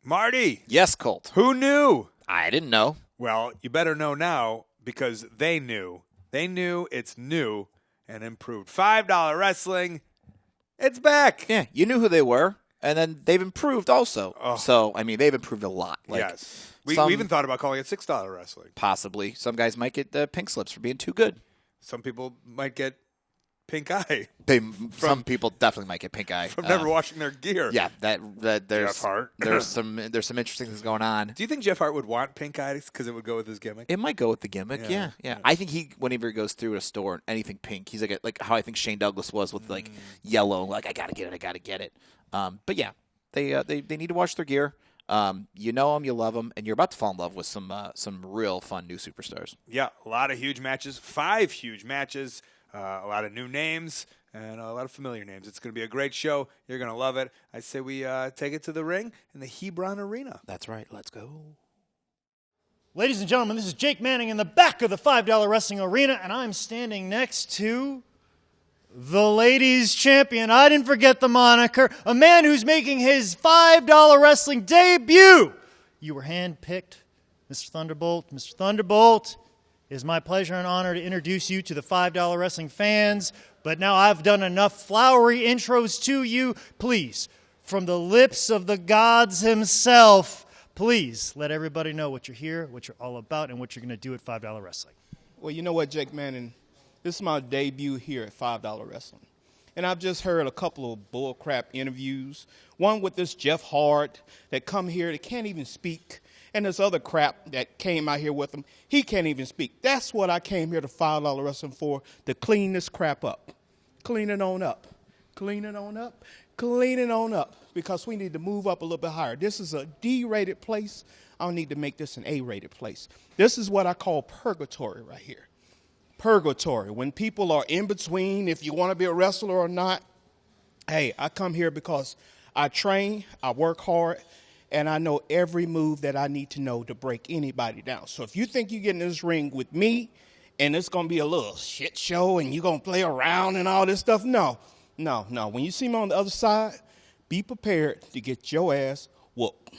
Marty. Yes, Colt. Who knew? I didn't know. Well, you better know now because they knew. They knew it's new and improved. $5 wrestling, it's back. Yeah, you knew who they were, and then they've improved also. Oh. So, I mean, they've improved a lot. Yes. We some- even thought about calling it $6 wrestling. Possibly. Some guys might get the pink slips for being too good. Some people might get pink eye Some people definitely might get pink eye. from never washing their gear. Yeah, that there's Jeff Hart. there's some interesting things going on. Do you think Jeff Hart would want pink eye because it would go with his gimmick? It might go with the gimmick. Yeah. I think whenever he goes through a store, anything pink, he's like how I think Shane Douglas was with like yellow. Like I gotta get it. But yeah, they need to wash their gear. You know them, you love them, and you're about to fall in love with some real fun new superstars. Yeah, a lot of huge matches. 5 huge matches. A lot of new names. And a lot of familiar names. It's going to be a great show. You're going to love it. I say we take it to the ring in the Hebron Arena. That's right. Let's go. Ladies and gentlemen, this is Jake Manning in the back of the $5 Wrestling Arena, and I'm standing next to the ladies' champion. I didn't forget the moniker. A man who's making his $5 Wrestling debut. You were handpicked, Mr. Thunderbolt. Mr. Thunderbolt, it is my pleasure and honor to introduce you to the $5 Wrestling fans. But now I've done enough flowery intros to you. Please, from the lips of the gods himself, please let everybody know what you're here, what you're all about, and what you're going to do at $5 Wrestling. Well, you know what, Jake Manning? This is my debut here at $5 Wrestling. And I've just heard a couple of bullcrap interviews. One with this Jeff Hart that come here that can't even speak. And this other crap that came out here with him, he can't even speak. That's what I came here to $5 Wrestling for, to clean this crap up. Clean it on up. Clean it on up. Clean it on up. Because we need to move up a little bit higher. This is a D-rated place. I need to make this an A-rated place. This is what I call purgatory right here. Purgatory. When people are in between, if you want to be a wrestler or not, hey, I come here because I train, I work hard, and I know every move that I need to know to break anybody down. So if you think you get in this ring with me and it's going to be a little shit show and you're going to play around and all this stuff, no. When you see me on the other side, be prepared to get your ass whooped.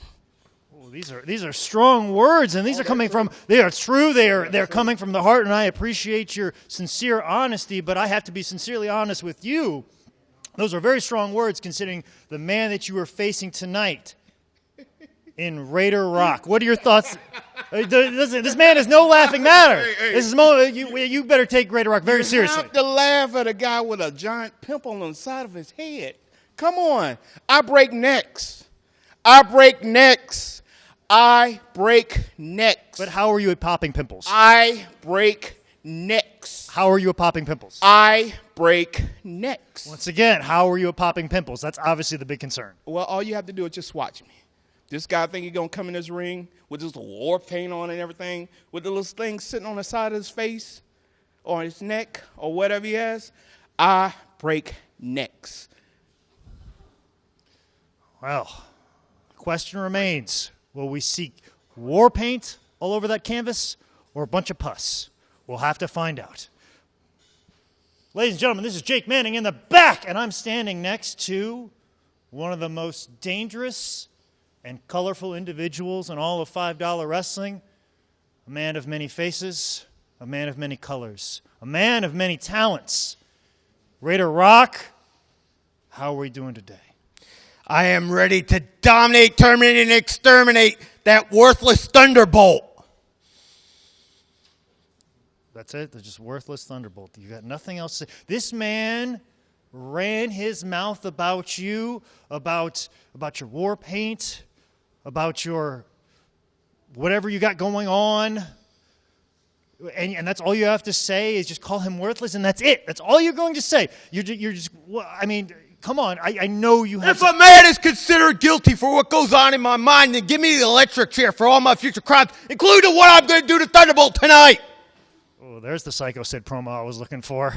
Oh, these are strong words, and these are coming from, they are true, they're coming from the heart, and I appreciate your sincere honesty, but I have to be sincerely honest with you. Those are very strong words considering the man that you are facing tonight in Raider Rock. What are your thoughts? This man is no laughing matter. This is you better take Raider Rock very seriously. You have to laugh at a guy with a giant pimple on the side of his head. Come on. I break necks. I break necks. But how are you at popping pimples? I break necks. How are you at popping pimples? I break necks. Once again, how are you at popping pimples? That's obviously the big concern. Well, all you have to do is just watch me. This guy think he's going to come in this ring with this war paint on and everything, with the little thing sitting on the side of his face or his neck or whatever he has. I break necks. Well, the question remains, will we see war paint all over that canvas or a bunch of pus? We'll have to find out. Ladies and gentlemen, this is Jake Manning in the back, and I'm standing next to one of the most dangerous and colorful individuals in all of $5 Wrestling, a man of many faces, a man of many colors, a man of many talents. Raider Rock, how are we doing today? I am ready to dominate, terminate, and exterminate that worthless Thunderbolt. That's it? They're just worthless Thunderbolt. You got nothing else to say. This man ran his mouth about you, about your war paint, about your whatever you got going on. And that's all you have to say is just call him worthless, and that's it. That's all you're going to say. You're just I mean, come on. I know you have... If a man is considered guilty for what goes on in my mind, then give me the electric chair for all my future crimes, including what I'm going to do to Thunderbolt tonight. Oh, there's the Psycho Sid promo I was looking for.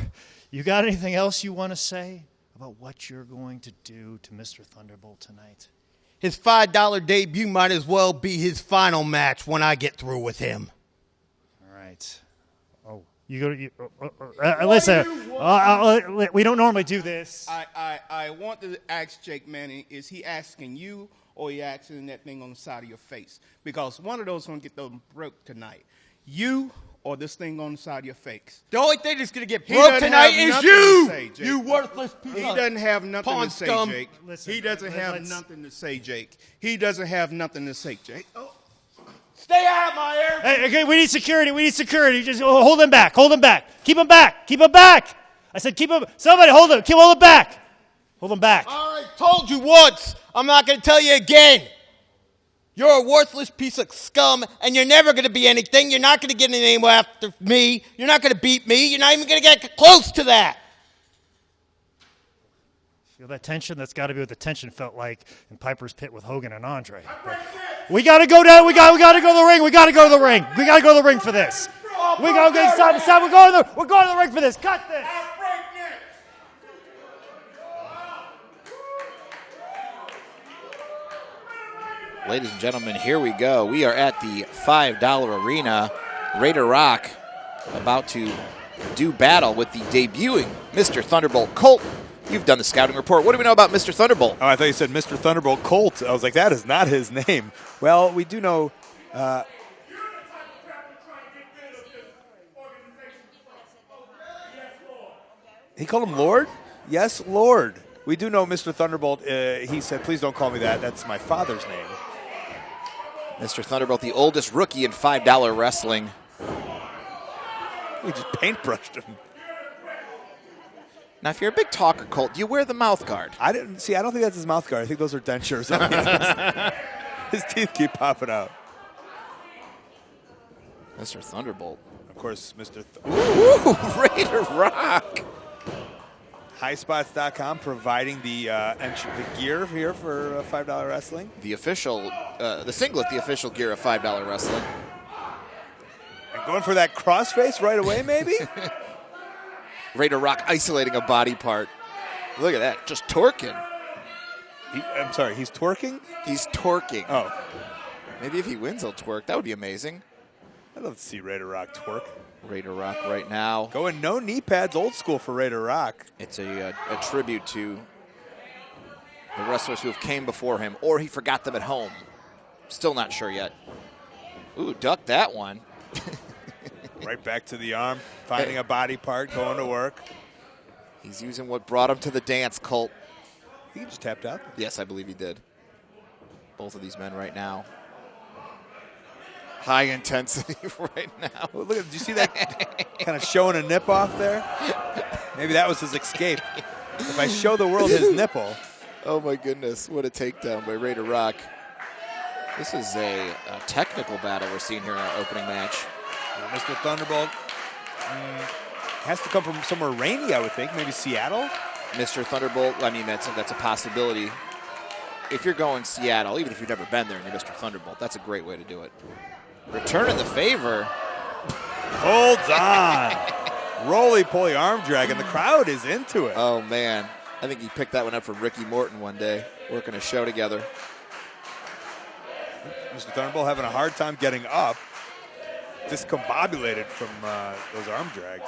You got anything else you want to say about what you're going to do to Mr. Thunderbolt tonight? His $5 debut might as well be his final match when I get through with him. All right. Oh, you go. Listen, we don't normally do this. I want to ask Jake Manning, is he asking you or you accident that thing on the side of your face. Because one of those is going to get them broke tonight. You or this thing on the side of your face. The only thing that's going to get He broke doesn't tonight have is nothing you! to say, Jake. You worthless piece He of doesn't have nothing pawn to say, scum. Jake. Listen, He doesn't have let's- nothing to say, Jake. He doesn't have nothing to say, Jake. Oh. Stay out of my air! Hey, okay, we need security. We need security. Just hold him back. Hold him back. Keep him back. Keep him back. I said keep him. Somebody hold him. Hold him back. Hold him back. All right, told you once. I'm not going to tell you again. You're a worthless piece of scum, and you're never going to be anything. You're not going to get any name after me. You're not going to beat me. You're not even going to get close to that. Feel that tension? That's got to be what the tension felt like in Piper's Pit with Hogan and Andre. But we got to go down. We got to go to the ring. We got to go to the ring. We got to go to the ring for this. We got to go side to side. We're going to the ring for this. Cut this. Ladies and gentlemen, here we go. We are at the $5 arena. Raider Rock about to do battle with the debuting Mr. Thunderbolt Colt. You've done the scouting report. What do we know about Mr. Thunderbolt? Oh, I thought you said Mr. Thunderbolt Colt. I was like, that is not his name. Well, we do know. He called him Lord? Yes, Lord. We do know Mr. Thunderbolt. He said, please don't call me that. That's my father's name. Mr. Thunderbolt, the oldest rookie in $5 wrestling. He just paintbrushed him. Now, if you're a big talker, Colt, do you wear the mouth guard? I don't think that's his mouth guard. I think those are dentures. His teeth keep popping out. Mr. Thunderbolt. Of course, Mr. Ooh, Raider Rock. Highspots.com providing the gear here for $5 wrestling. The official, the singlet, the official gear of $5 wrestling. And going for that crossface right away, maybe? Raider Rock isolating a body part. Look at that, just torquing. I'm sorry, he's twerking? He's torquing. Oh. Maybe if he wins, he'll twerk. That would be amazing. I'd love to see Raider Rock twerk. Raider Rock right now. Going no knee pads, old school for Raider Rock. It's a tribute to the wrestlers who have came before him, or he forgot them at home. Still not sure yet. Ooh, duck that one. Right back to the arm, finding a body part, going to work. He's using what brought him to the dance, Colt. He just tapped out. Yes, I believe he did. Both of these men right now. High intensity right now. Well, look, did you see that kind of showing a nip off there? Maybe that was his escape. If I show the world his nipple. Oh, my goodness. What a takedown by Raider Rock. This is a technical battle we're seeing here in our opening match. Mr. Thunderbolt has to come from somewhere rainy, I would think. Maybe Seattle? Mr. Thunderbolt, I mean, that's a possibility. If you're going Seattle, even if you've never been there and you're Mr. Thunderbolt, that's a great way to do it. Returning the favor. Holds on. Roly-poly arm drag, and the crowd is into it. Oh, man. I think he picked that one up from Ricky Morton one day, working a show together. Mr. Thunderbolt having a hard time getting up. Discombobulated from those arm drags.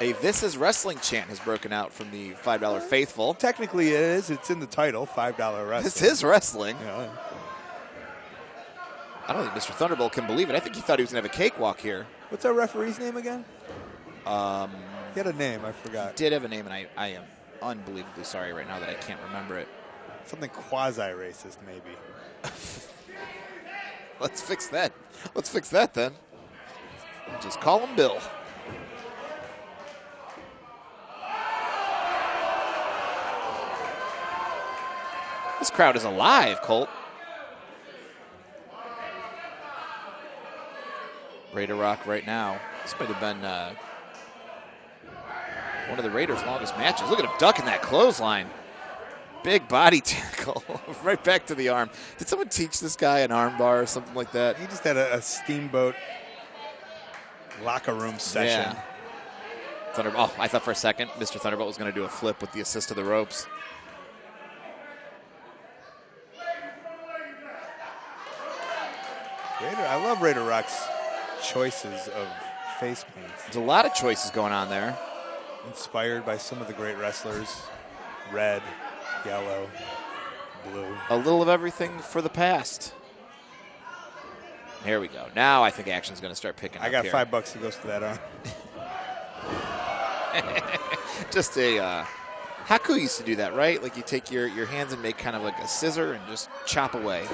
A This Is Wrestling chant has broken out from the $5 faithful. Technically it is. It's in the title, $5 wrestling. This is wrestling. Yeah. I don't think Mr. Thunderbolt can believe it. I think he thought he was going to have a cakewalk here. What's our referee's name again? He had a name. I forgot. Did have a name, and I am unbelievably sorry right now that I can't remember it. Something quasi-racist, maybe. Let's fix that. Let's fix that then. Just call him Bill. This crowd is alive, Colt. Raider Rock right now. This might have been one of the Raiders' longest matches. Look at him ducking that clothesline. Big body tackle right back to the arm. Did someone teach this guy an arm bar or something like that? He just had a steamboat locker room session. Yeah. Oh, I thought for a second Mr. Thunderbolt was going to do a flip with the assist of the ropes. I love Raider Rock's choices of face paints. There's a lot of choices going on there. Inspired by some of the great wrestlers. Red, yellow, blue. A little of everything for the past. Here we go. Now I think action's going to start picking up I got here. $5 to go for that arm. Just a Haku used to do that, right? Like you take your hands and make kind of like a scissor and just chop away.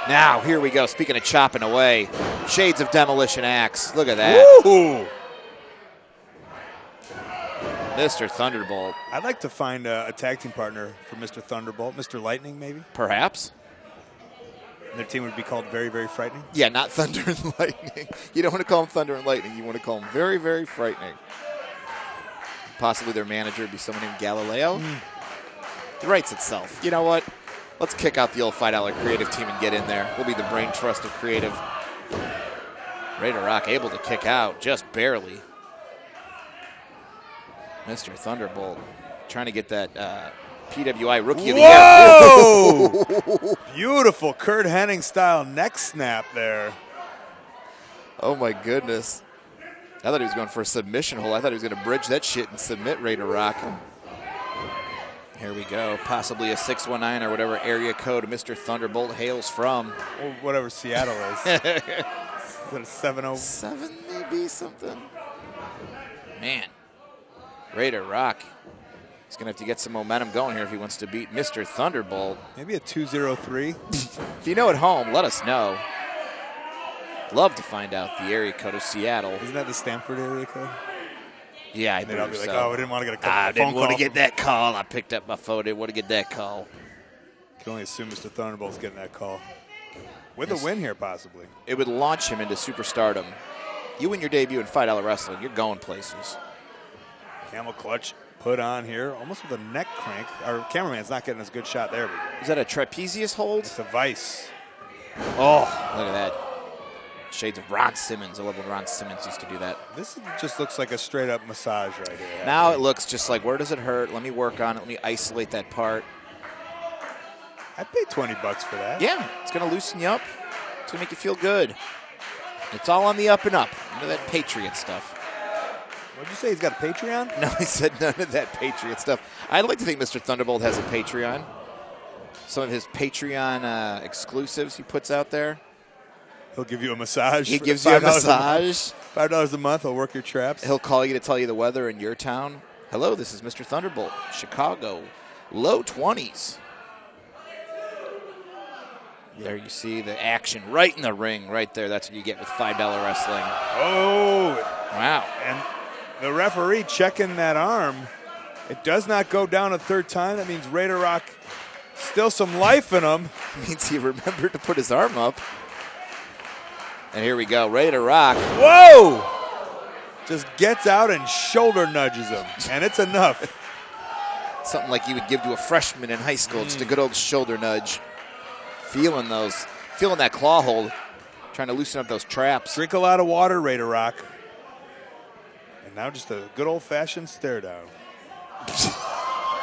Now, here we go. Speaking of chopping away, shades of Demolition Axe. Look at that. Woo! Mr. Thunderbolt. I'd like to find a tag team partner for Mr. Thunderbolt. Mr. Lightning, maybe? Perhaps. And their team would be called Very, Very Frightening. Yeah, not Thunder and Lightning. You don't want to call them Thunder and Lightning. You want to call them Very, Very Frightening. Possibly their manager would be someone named Galileo. It writes itself. You know what? Let's kick out the old $5 creative team and get in there. We'll be the brain trust of creative. Raider Rock able to kick out, just barely. Mr. Thunderbolt trying to get that PWI Rookie of the Year. Whoa! Beautiful Kurt Hennig style neck snap there. Oh, my goodness. I thought he was going for a submission hold. I thought he was going to bridge that shit and submit Raider Rock. Here we go. Possibly a 619 or whatever area code Mr. Thunderbolt hails from. Or whatever Seattle is. Is that a 70? 7 maybe, something. Man. Raider Rock. He's going to have to get some momentum going here if he wants to beat Mr. Thunderbolt. Maybe a 203. If you know at home, let us know. Love to find out the area code of Seattle. Isn't that the Stanford area code? Yeah, I And then I'll believe be like, so. oh, we didn't want to get a phone I didn't want to call get from- that call. I picked up my phone. Didn't want to get that call. Can only assume Mr. Thunderbolt's getting that call. With a win here, possibly. It would launch him into superstardom. You win your debut in $5 wrestling, you're going places. Camel clutch put on here, almost with a neck crank. Our cameraman's not getting as good shot there. But Is that a trapezius hold? it's a vice. Oh, look at that. Shades of Ron Simmons. I love when Ron Simmons used to do that. This just looks like a straight up massage right here. Now it looks just like, where does it hurt? Let me work on it. Let me isolate that part. I'd pay $20 for that. Yeah, it's going to loosen you up. It's going to make you feel good. It's all on the up and up. None of that Patriot stuff. What'd you say? He's got a Patreon? No, I said none of that Patriot stuff. I'd like to think Mr. Thunderbolt has a Patreon. Some of his Patreon exclusives he puts out there. He'll give you a massage. He for gives you a $5 month. massage. $5 a month. He'll work your traps. He'll call you to tell you the weather in your town. Hello, this is Mr. Thunderbolt, Chicago. Low 20s. There you see the action right in the ring, right there. That's what you get with $5 wrestling. Oh, Wow. and the referee checking that arm. It does not go down a third time. That means Raider Rock still some life in him. Means he remembered to put his arm up. And here we go, Raider Rock. Whoa! Just gets out and shoulder nudges him, and it's enough. Something like you would give to a freshman in high school, just a good old shoulder nudge. Feeling that claw hold, trying to loosen up those traps. Drink a lot of water, Raider Rock. And now just a good old-fashioned stare down.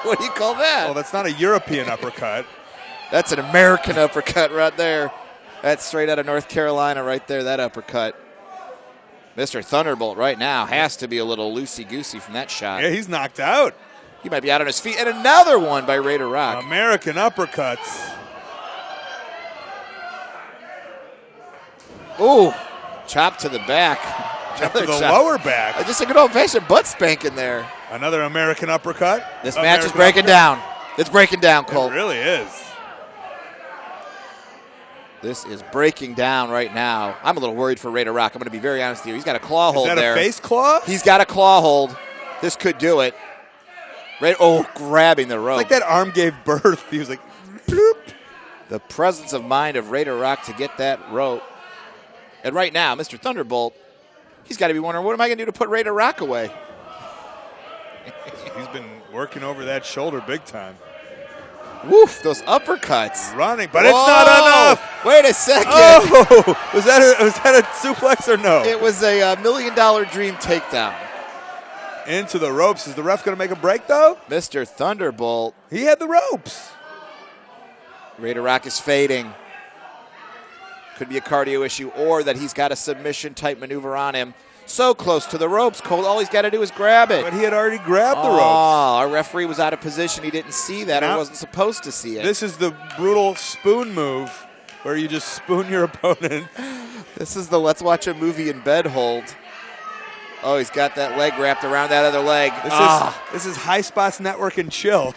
What do you call that? Oh, that's not a European uppercut. That's an American uppercut right there. That's straight out of North Carolina right there, that uppercut. Mr. Thunderbolt right now has to be a little loosey-goosey from that shot. Yeah, he's knocked out. He might be out on his feet. And another one by Raider Rock. American uppercuts. Ooh, chop to the back. Jump to the Another chop. lower back. Just a good old-fashioned butt spank in there. Another American uppercut. This match is breaking down. It's breaking down, It Colt. really is. This is breaking down right now. I'm a little worried for Raider Rock. I'm going to be very honest with you. He's got a claw hold Is that there. a face claw? He's got a claw hold. This could do it. Grabbing the rope. It's like that arm gave birth. He was like, bloop. The presence of mind of Raider Rock to get that rope. And right now, Mr. Thunderbolt, he's got to be wondering, what am I going to do to put Raider Rock away? He's been working over that shoulder big time. Woof, those uppercuts. Running, but Whoa. it's not enough. Wait a second. Oh, was that a suplex or no? It was a $1 million dream takedown. Into the ropes. Is the ref going to make a break, though? Mr. Thunderbolt. He had the ropes. Raider Rock is fading. Could be a cardio issue or that he's got a submission-type maneuver on him. So close to the ropes. Cole, all he's got to do is grab it. But he had already grabbed the Oh, ropes. our referee was out of position. He didn't see that. Now- Or wasn't supposed to see it. This is the brutal spoon move where you just spoon your opponent. This is the let's watch a movie in bed hold. Oh, he's got that leg wrapped around that other leg. This is High Spots Network and Chill.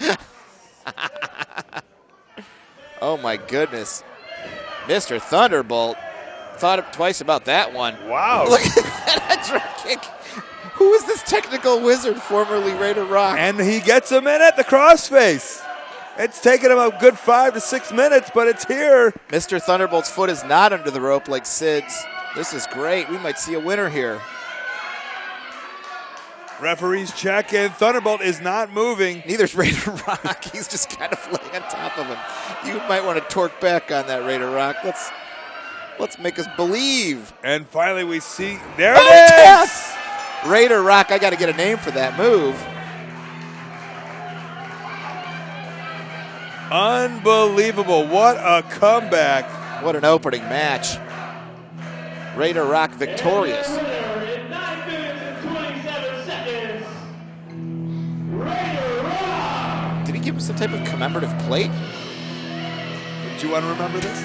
Oh, my goodness. Mr. Thunderbolt thought twice about that one. Wow. Look at that drop kick. Who is this technical wizard, formerly Raider Rock? And he gets him in at the crossface. It's taken him a good 5 to 6 minutes, but it's here. Mr. Thunderbolt's foot is not under the rope like Sid's. This is great. We might see a winner here. Referees check, and Thunderbolt is not moving. Neither's Raider Rock. He's just kind of laying on top of him. You might want to torque back on that, Raider Rock. Let's make us believe. And finally we see, there Oh, it is! yes! Raider Rock, I got to get a name for that move. Unbelievable. What a comeback. What an opening match. Raider Rock victorious. Did he give him some type of commemorative plate? Do you want to remember this?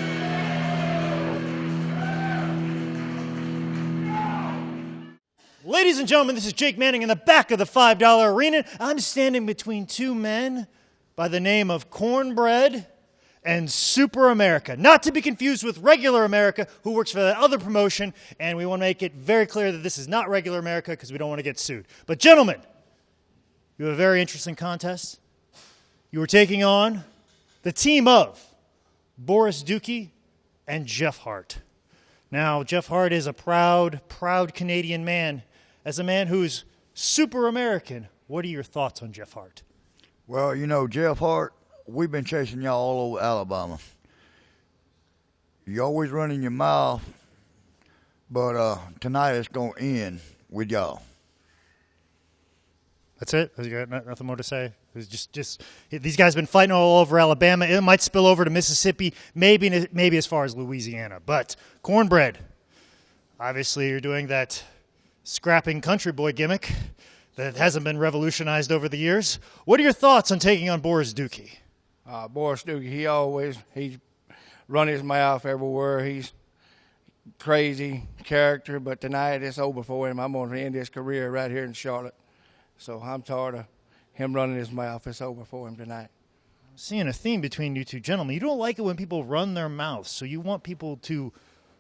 Ladies and gentlemen, this is Jake Manning in the back of the $5 arena. I'm standing between two men by the name of Kornbeard and Super America. Not to be confused with Regular America, who works for that other promotion, and we want to make it very clear that this is not Regular America because we don't want to get sued. But gentlemen, you have a very interesting contest. You are taking on the team of Boriss Dukkee and Jeff Hart. Now, Jeff Hart is a proud Canadian man. As a man who's super American, what are your thoughts on Jeff Hart? Well, you know, Jeff Hart, we've been chasing y'all all over Alabama. You always running your mouth, but tonight it's going to end with y'all. That's it? You got nothing more to say? It was just these guys have been fighting all over Alabama. It might spill over to Mississippi, maybe as far as Louisiana. But Kornbeard, obviously you're doing that scrapping country boy gimmick that hasn't been revolutionized over the years. What are your thoughts on taking on Boriss Dukkee? Boriss Dukkee, he's run his mouth everywhere. He's crazy character, but tonight it's over for him. I'm going to end his career right here in Charlotte. So I'm tired of him running his mouth. It's over for him tonight. I'm seeing a theme between you two gentlemen. You don't like it when people run their mouths, so you want people to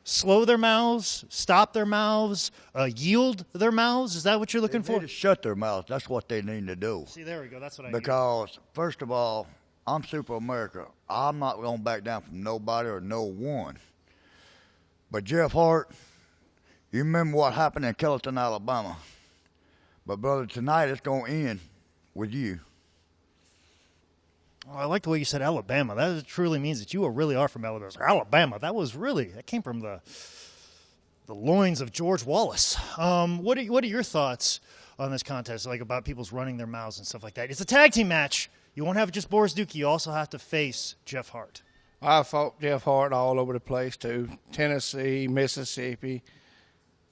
slow their mouths, stop their mouths, yield their mouths? Is that what you're looking They for? need to shut their mouths. That's what they need to do. See, there we go. That's what I need. Because, first of all, I'm Super America. I'm not going to back down from nobody or no one. But Jeff Hart, you remember what happened in Kellyton, Alabama. But, brother, tonight it's going to end with you. Oh, I like the way you said Alabama. That truly means that you really are from Alabama. Alabama. That came from the loins of George Wallace. What are your thoughts on this contest, like about people's running their mouths and stuff like that? It's a tag team match. You won't have just Boriss Dukkee. You also have to face Jeff Hart. I fought Jeff Hart all over the place, too. Tennessee, Mississippi.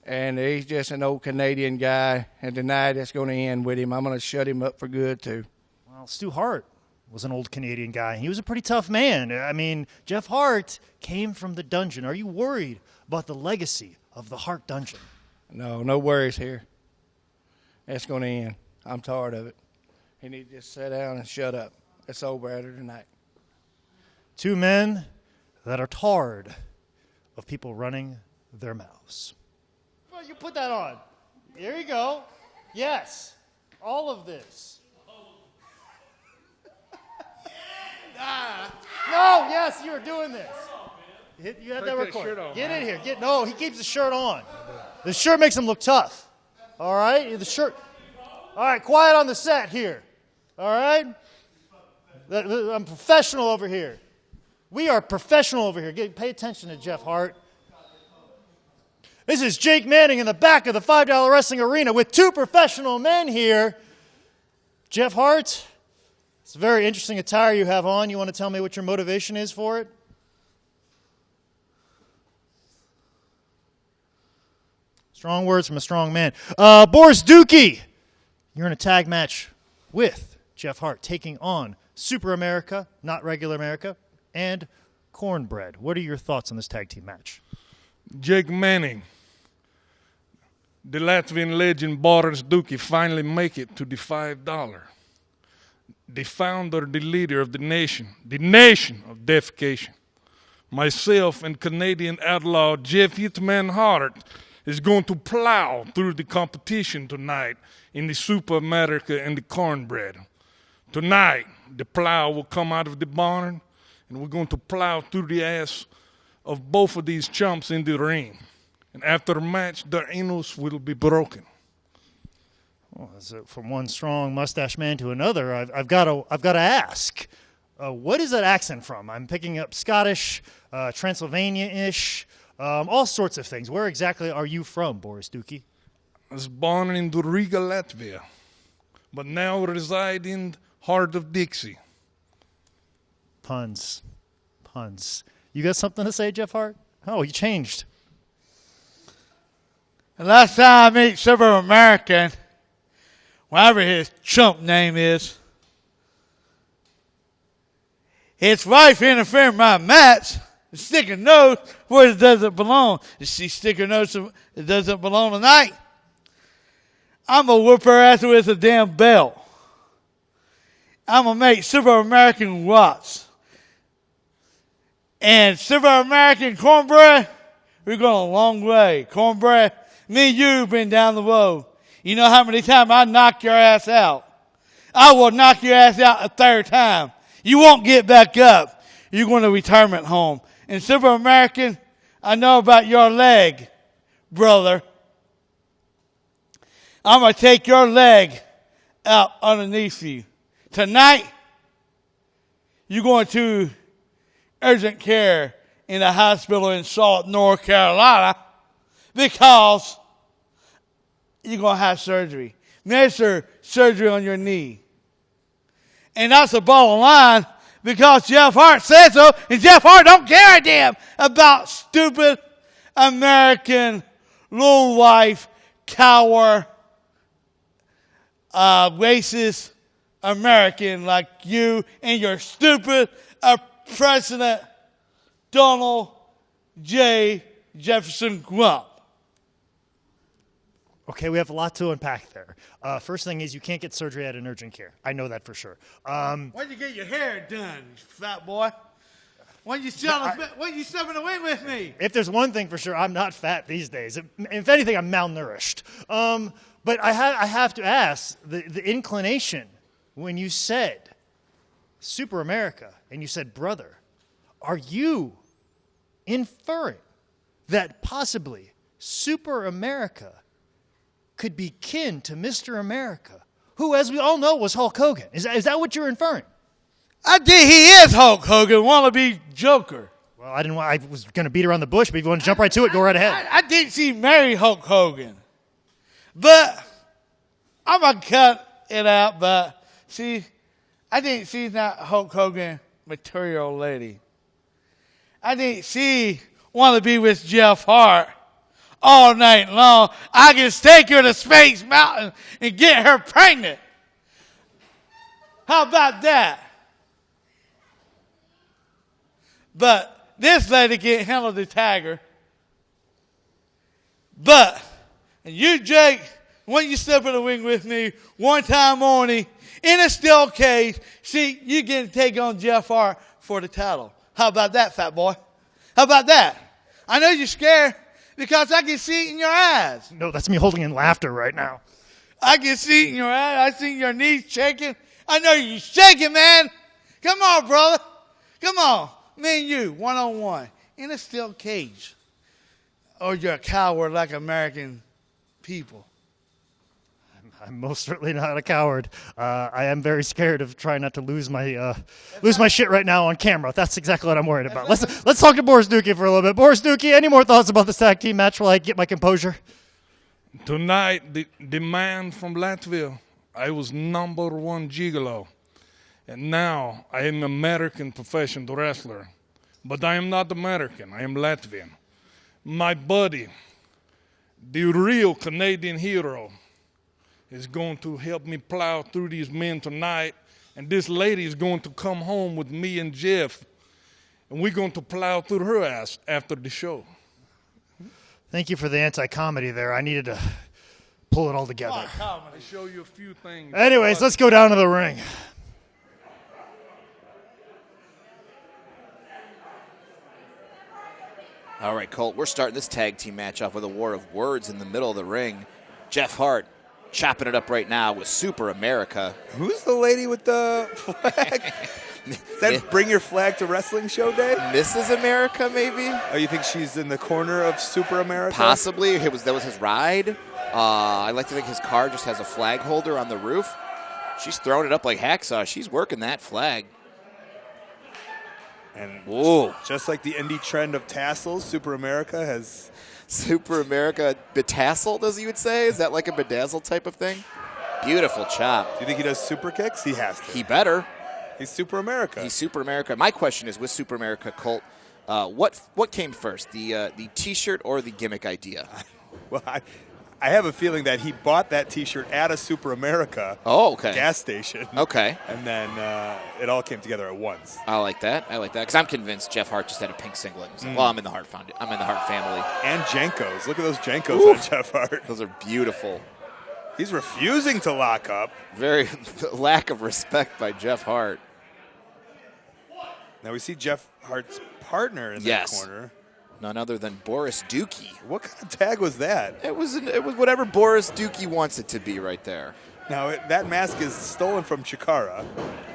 And he's just an old Canadian guy. And tonight it's going to end with him. I'm going to shut him up for good, too. Well, Stu Hart was an old Canadian guy. He was a pretty tough man. I mean, Jeff Hart came from the dungeon. Are you worried about the legacy of the Hart dungeon? No worries here. It's going to end. I'm tired of it. He needs to just sit down and shut up. It's over after tonight. Two men that are tired of people running their mouths. Well, you put that on. There you go. Yes. All of this. No, yes, you are doing this. You have that recorded. Get in here. No, he keeps the shirt on. The shirt makes him look tough. All right? The shirt. All right, quiet on the set here. All right? I'm professional over here. We are professional over here. Pay attention to Jeff Hart. This is Jake Manning in the back of the $5 Wrestling Arena with two professional men here. Jeff Hart, it's a very interesting attire you have on. You want to tell me what your motivation is for it? Strong words from a strong man. Boriss Dukkee, you're in a tag match with Jeff Hart, taking on Super America, not regular America, and Kornbeard. What are your thoughts on this tag team match? Jake Manning, the Latvian legend Boriss Dukkee finally make it to the $5. The founder, the leader of the nation of defecation. Myself and Canadian outlaw Jeff Hitman Hart is going to plow through the competition tonight in the Super America and the Kornbeard. Tonight, the plow will come out of the barn, and we're going to plow through the ass of both of these chumps in the ring. And after the match, their anus will be broken. Well, so from one strong mustache man to another, I've got to ask, what is that accent from? I'm picking up Scottish, Transylvania-ish, all sorts of things. Where exactly are you from, Boriss Dukkee? I was born in Riga, Latvia, but now reside in heart of Dixie. Puns. You got something to say, Jeff Hart? Oh, you changed. The last time I meet Super American, whatever his chump name is, his wife interfered in my match, stick her nose where it doesn't belong. If she stick her nose where it doesn't belong tonight, I'm going to whoop her ass with a damn belt. I'm going to make Super American watch. And Super American Kornbeard, we're going a long way. Kornbeard, me and you have been down the road. You know how many times I knocked your ass out? I will knock your ass out a third time. You won't get back up. You're going to retirement home. And Super American, I know about your leg, brother. I'm going to take your leg out underneath you. Tonight, you're going to urgent care in a hospital in Charlotte, North Carolina, because you're going to have surgery. Major surgery on your knee. And that's the bottom line, because Jeff Hart said so, and Jeff Hart don't care a damn about stupid American lowlife, coward, racist American like you and your stupid President Donald J. Jefferson Grump. Okay, we have a lot to unpack there. First thing is you can't get surgery at an urgent care. I know that for sure. When'd you get your hair done, you fat boy? When you stepping away with me? If there's one thing for sure, I'm not fat these days. If anything, I'm malnourished. But I have to ask, the inclination when you said Super America and you said brother, are you inferring that possibly Super America could be kin to Mr. America, who, as we all know, was Hulk Hogan? Is that what you're inferring? I think he is Hulk Hogan, wannabe Joker. Well, I was going to beat around the bush, but if you want to jump right to it, go right ahead. I think she married Hulk Hogan. But I'm going to cut it out, but see, I think she's not Hulk Hogan material lady. I think she want to be with Jeff Hart all night long. I can take her to Space Mountain and get her pregnant. How about that? But this lady can't handle the tiger. But, and you, Jake, when you step in the ring with me one time only, in a steel cage, see, you get to take on Jeff Hart for the title. How about that, fat boy? How about that? I know you're scared because I can see it in your eyes. No, that's me holding in laughter right now. I can see it in your eyes. I see your knees shaking. I know you're shaking, man. Come on, brother. Come on. Me and you, one-on-one, in a steel cage. Or you're a coward like American people. I'm most certainly not a coward. I am very scared of trying not to lose my shit right now on camera. That's exactly what I'm worried about. Let's talk to Boriss Dukkee for a little bit. Boriss Dukkee, any more thoughts about this tag team match while I get my composure? Tonight, the man from Latvia, I was #1 gigolo. And now I am American professional wrestler. But I am not American. I am Latvian. My buddy, the real Canadian hero, is going to help me plow through these men tonight. And this lady is going to come home with me and Jeff, and we're going to plow through her ass after the show. Thank you for the anti-comedy there. I needed to pull it all together. I'll show you a few things. Anyways, let's go down to the ring. All right, Colt, we're starting this tag team match off with a war of words in the middle of the ring. Jeff Hart chopping it up right now with Super America. Who's the lady with the flag? Is that Bring Your Flag to Wrestling Show Day? Mrs. America, maybe? Oh, you think she's in the corner of Super America? Possibly. That was his ride. I like to think his car just has a flag holder on the roof. She's throwing it up like hacksaw. She's working that flag. And Whoa. just like the indie trend of tassels, Super America has... Super America betasseled, as you would say? Is that like a bedazzled type of thing? Beautiful chop. Do you think he does super kicks? He has to. He better. He's Super America. He's Super America. My question is, with Super America, Colt, what came first, the T-shirt or the gimmick idea? Well, I have a feeling that he bought that T-shirt at a Super America gas station. Okay. And then it all came together at once. I like that. Because I'm convinced Jeff Hart just had a pink singlet. Well, I'm in the Hart family. And Jankos. Look at those Jankos Ooh. on Jeff Hart. Those are beautiful. He's refusing to lock up. Very lack of respect by Jeff Hart. Now we see Jeff Hart's partner in that corner. None other than Boriss Dukkee. What kind of tag was that? It was whatever Boriss Dukkee wants it to be right there. Now that mask is stolen from Chikara.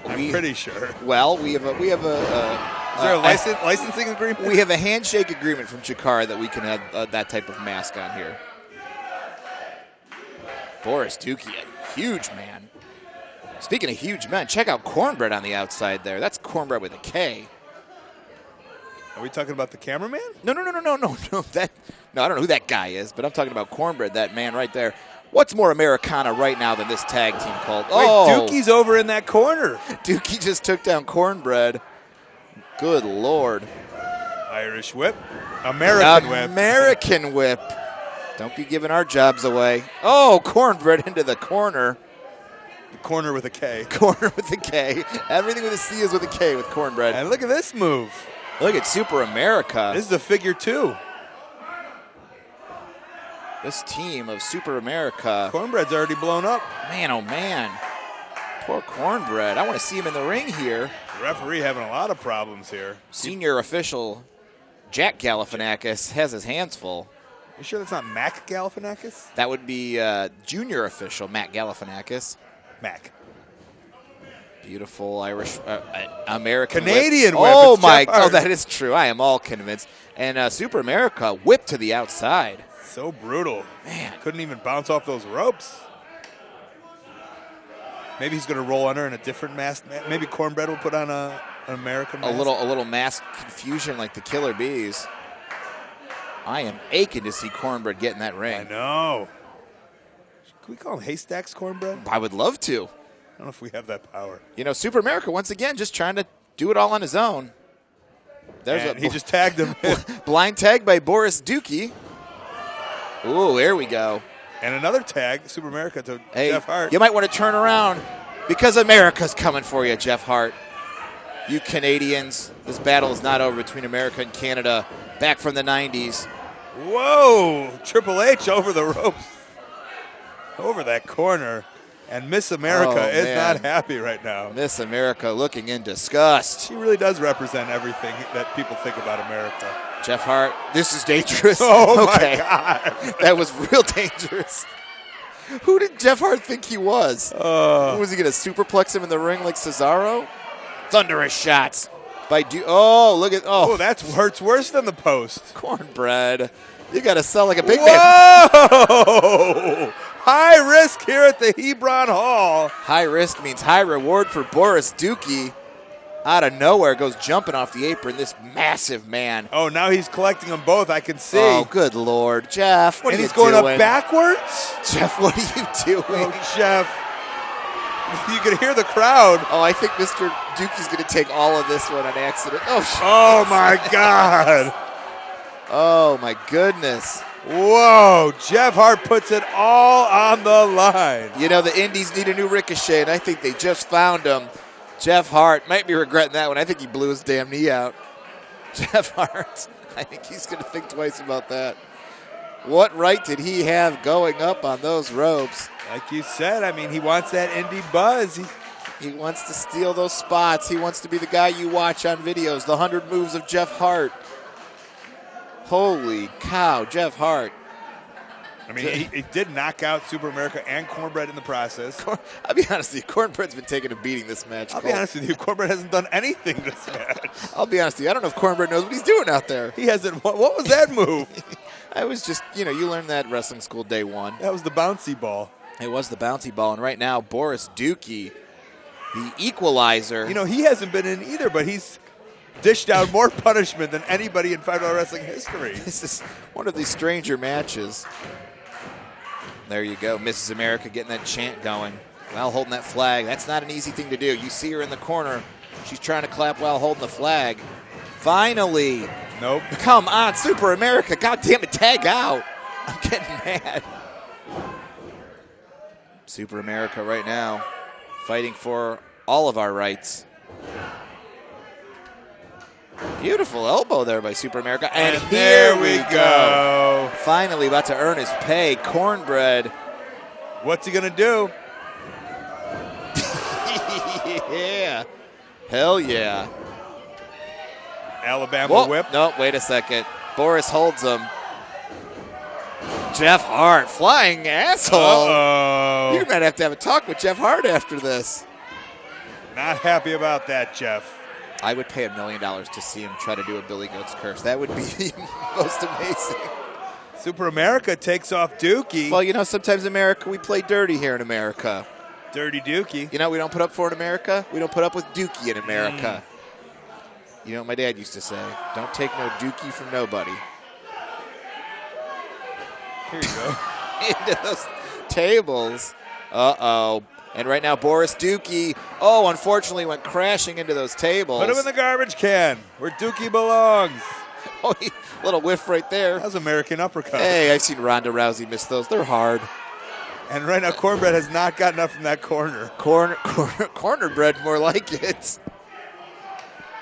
I'm pretty sure. Well, we have a. Is there a licensing agreement? We have a handshake agreement from Chikara that we can have that type of mask on here. Boriss Dukkee, a huge man. Speaking of huge men, check out Kornbeard on the outside there. That's Kornbeard with a K. Are we talking about the cameraman? No. I don't know who that guy is, but I'm talking about Kornbeard, that man right there. What's more Americana right now than this tag team called? Wait, Dukee's over in that corner. Dukkee just took down Kornbeard. Good Lord. Irish whip. American whip. Don't be giving our jobs away. Oh, Kornbeard into the corner. The corner with a K. Corner with a K. Everything with a C is with a K with Kornbeard. And look at this move. Look at Super America. This is a figure 2. This team of Super America. Kornbread's already blown up. Man, oh man. Poor Kornbeard. I want to see him in the ring here. The referee having a lot of problems here. Senior official Jack Galifianakis has his hands full. You sure that's not Mac Galifianakis? That would be junior official Matt Galifianakis. Mac. Beautiful Irish, American Canadian whip. whip. Oh, my. Oh, that is true. I am all convinced. And Super America whipped to the outside. So brutal. Man. Couldn't even bounce off those ropes. Maybe he's going to roll under in a different mask. Maybe Kornbeard will put on an American mask. A little mask confusion like the Killer Bees. I am aching to see Kornbeard get in that ring. I know. Can we call him Haystacks Kornbeard? I would love to. I don't know if we have that power. You know, Super America, once again, just trying to do it all on his own. He just tagged him. Blind tag by Boriss Dukkee. Ooh, there we go. And another tag, Super America to Jeff Hart. You might want to turn around because America's coming for you, Jeff Hart. You Canadians, this battle is not over between America and Canada. Back from the 90s. Whoa! Triple H over the ropes. Over that corner. And Miss America is not happy right now. Miss America looking in disgust. She really does represent everything that people think about America. Jeff Hart, this is dangerous. Oh, my God. That was real dangerous. Who did Jeff Hart think he was? Was he going to superplex him in the ring like Cesaro? Thunderous shots by look at that hurts worse than the post. Kornbeard. You got to sell like a big man. Whoa! High risk here at the Hebron Hall. High risk means high reward for Boriss Dukkee. Out of nowhere goes jumping off the apron, this massive man. Oh, now he's collecting them both. I can see. Oh, good Lord. Jeff, what are you doing? And he's going up backwards? Jeff, what are you doing? Oh, Jeff. You can hear the crowd. Oh, I think Mr. Dukey's going to take all of this one on accident. Oh my God. Oh, my goodness. Whoa, Jeff Hart puts it all on the line. You know, the Indies need a new Ricochet, and I think they just found him. Jeff Hart might be regretting that one. I think he blew his damn knee out. Jeff Hart, I think he's going to think twice about that. What right did he have going up on those ropes? Like you said, I mean, he wants that indie buzz. He wants to steal those spots. He wants to be the guy you watch on videos, the 100 moves of Jeff Hart. Holy cow, Jeff Hart. I mean, he did knock out Super America and Kornbeard in the process. I'll be honest with you, Kornbread's been taking a beating this match. I'll be honest with you, Kornbeard hasn't done anything this match. I'll be honest with you, I don't know if Kornbread knows what he's doing out there. He hasn't. What was that move? I was just, you learned that wrestling school day one. That was the bouncy ball. It was the bouncy ball, and right now, Boriss Dukkee, the equalizer. He hasn't been in either, but he's dished out more punishment than anybody in $5 wrestling history. This is one of these stranger matches. There you go, Mrs. America getting that chant going while holding that flag. That's not an easy thing to do. You see her in the corner. She's trying to clap while holding the flag. Finally. Nope. Come on, Super America. God damn it, tag out. I'm getting mad. Super America right now fighting for all of our rights. Beautiful elbow there by Super America. And here we go. Finally about to earn his pay. Kornbread. What's he going to do? Yeah. Hell yeah. Alabama whip. No, wait a second. Boriss holds him. Jeff Hart, flying asshole. Uh-oh. You might have to have a talk with Jeff Hart after this. Not happy about that, Jeff. I would pay $1 million to see him try to do a Billy Goat's Curse. That would be most amazing. Super America takes off Dukkee. Well, sometimes in America, we play dirty here in America. Dirty Dukkee. You know what we don't put up for in America? We don't put up with Dukkee in America. You know what my dad used to say? Don't take no Dukkee from nobody. Here you go. Into those tables. Uh-oh. And right now, Boriss Dukkee, unfortunately went crashing into those tables. Put him in the garbage can where Dukkee belongs. Oh, little whiff right there. That was American uppercut. Hey, I've seen Ronda Rousey miss those. They're hard. And right now, Kornbeard has not gotten up from that corner. Cornerbread, more like it.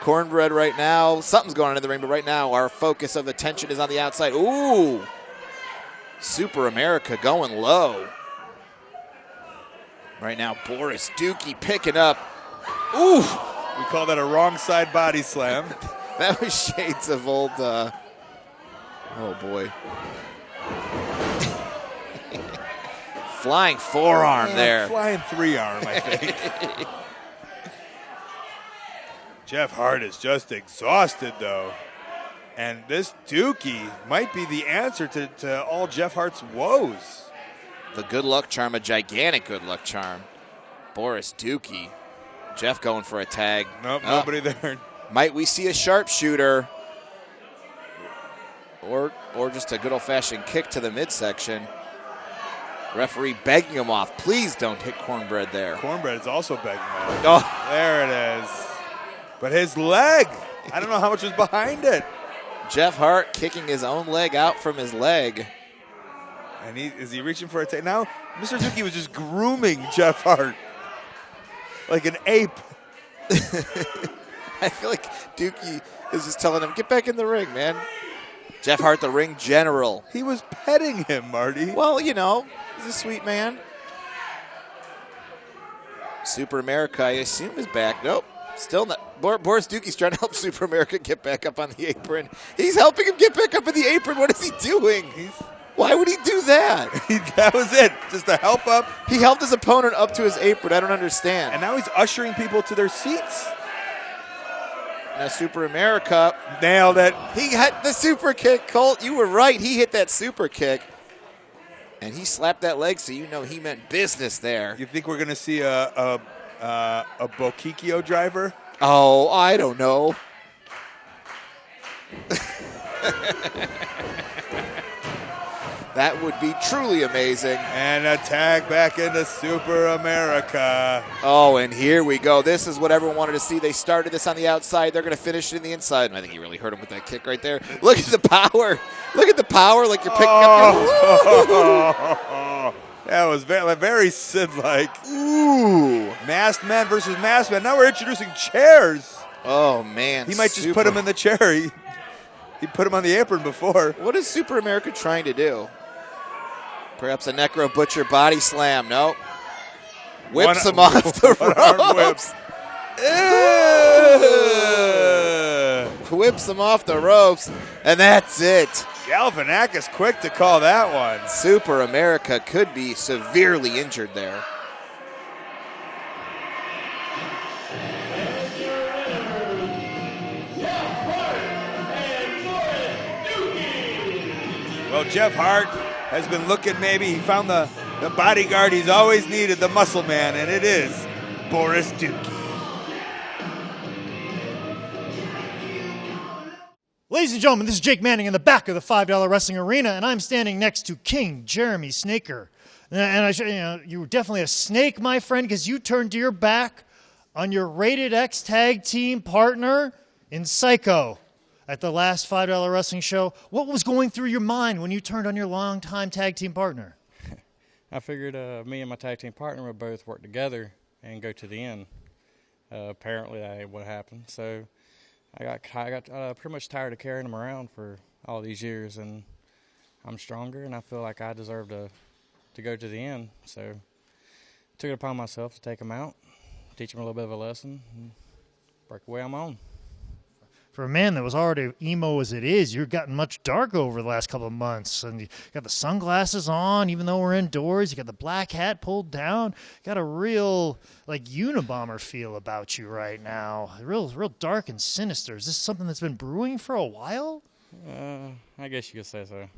Kornbread right now, something's going on in the ring, but right now our focus of attention is on the outside. Ooh. Super America going low. Right now, Boriss Dukkee picking up. Ooh. We call that a wrong side body slam. That was shades of old, oh boy. Flying forearm there. Flying 3-arm, I think. Jeff Hart is just exhausted, though. And this Dukkee might be the answer to all Jeff Hart's woes. The good luck charm, a gigantic good luck charm. Boriss Dukkee. Jeff going for a tag. Nope, nobody there. Might we see a sharpshooter? Or just a good old-fashioned kick to the midsection. Referee begging him off. Please don't hit Kornbread there. Kornbread is also begging off. Oh. There it is. But his leg, I don't know how much was behind it. Jeff Hart kicking his own leg out from his leg. And is he reaching for a take? Now, Mr. Dukkee was just grooming Jeff Hart like an ape. I feel like Dukkee is just telling him, get back in the ring, man. Jeff Hart, the ring general. He was petting him, Marty. Well, he's a sweet man. Super America, I assume, is back. Nope, still not. Boriss Dukkee's trying to help Super America get back up on the apron. He's helping him get back up on the apron. What is he doing? Why would he do that? That was it, just to help up. He helped his opponent up to his apron. I don't understand. And now he's ushering people to their seats. Now Super America. Nailed it. He had the super kick, Colt. You were right. He hit that super kick. And he slapped that leg, so he meant business there. You think we're going to see a Bokikio driver? Oh, I don't know. That would be truly amazing. And a tag back into Super America. Oh, and here we go. This is what everyone wanted to see. They started this on the outside. They're going to finish it in the inside. And I think he really hurt him with that kick right there. Look at the power. Look at the power, like you're picking up Oh, that was very Sid-like. Ooh. Masked man versus masked man. Now we're introducing chairs. Oh, man. He might just put him in the chair. He put him on the apron before. What is Super America trying to do? Perhaps a Necro Butcher body slam. Nope. Whips him off the ropes. Whips him off the ropes, and that's it. Galifianakis quick to call that one. Super America could be severely injured there. Well, Jeff Hart has been looking maybe. He found the bodyguard he's always needed, the muscle man, and it is Boriss Dukkee. Ladies and gentlemen, this is Jake Manning in the back of the $5 Wrestling Arena, and I'm standing next to King Jermey Snaker. And you were definitely a snake, my friend, because you turned your back on your Rated X tag team partner in Psycho at the last $5 Wrestling show. What was going through your mind when you turned on your longtime tag team partner? I figured me and my tag team partner would both work together and go to the end. Apparently, that ain't what happened. So I got pretty much tired of carrying him around for all these years, and I'm stronger, and I feel like I deserve to go to the end. So I took it upon myself to take him out, teach him a little bit of a lesson, and break away I'm on. For a man that was already emo as it is, you've gotten much darker over the last couple of months. And you got the sunglasses on, even though we're indoors. You got the black hat pulled down. Got a real, Unabomber feel about you right now. Real dark and sinister. Is this something that's been brewing for a while? I guess you could say so.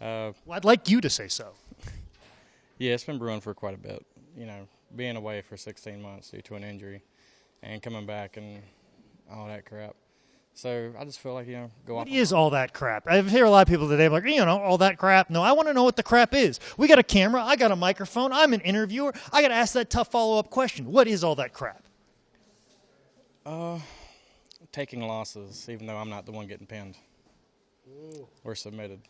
Well, I'd like you to say so. Yeah, it's been brewing for quite a bit. Being away for 16 months due to an injury and coming back and all that crap. So I just feel like, go off. What is all that crap? I hear a lot of people today like, all that crap. No, I want to know what the crap is. We got a camera. I got a microphone. I'm an interviewer. I got to ask that tough follow-up question. What is all that crap? Taking losses, even though I'm not the one getting pinned or submitted.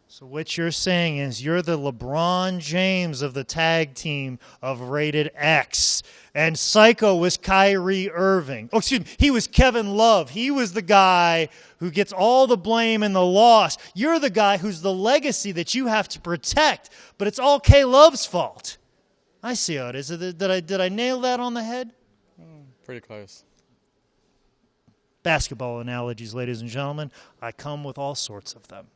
So what you're saying is you're the LeBron James of the tag team of Rated X. And Psycho was Kyrie Irving. Oh, excuse me. He was Kevin Love. He was the guy who gets all the blame and the loss. You're the guy who's the legacy that you have to protect. But it's all K Love's fault. I see how it is. Did I nail that on the head? Pretty close. Basketball analogies, ladies and gentlemen. I come with all sorts of them.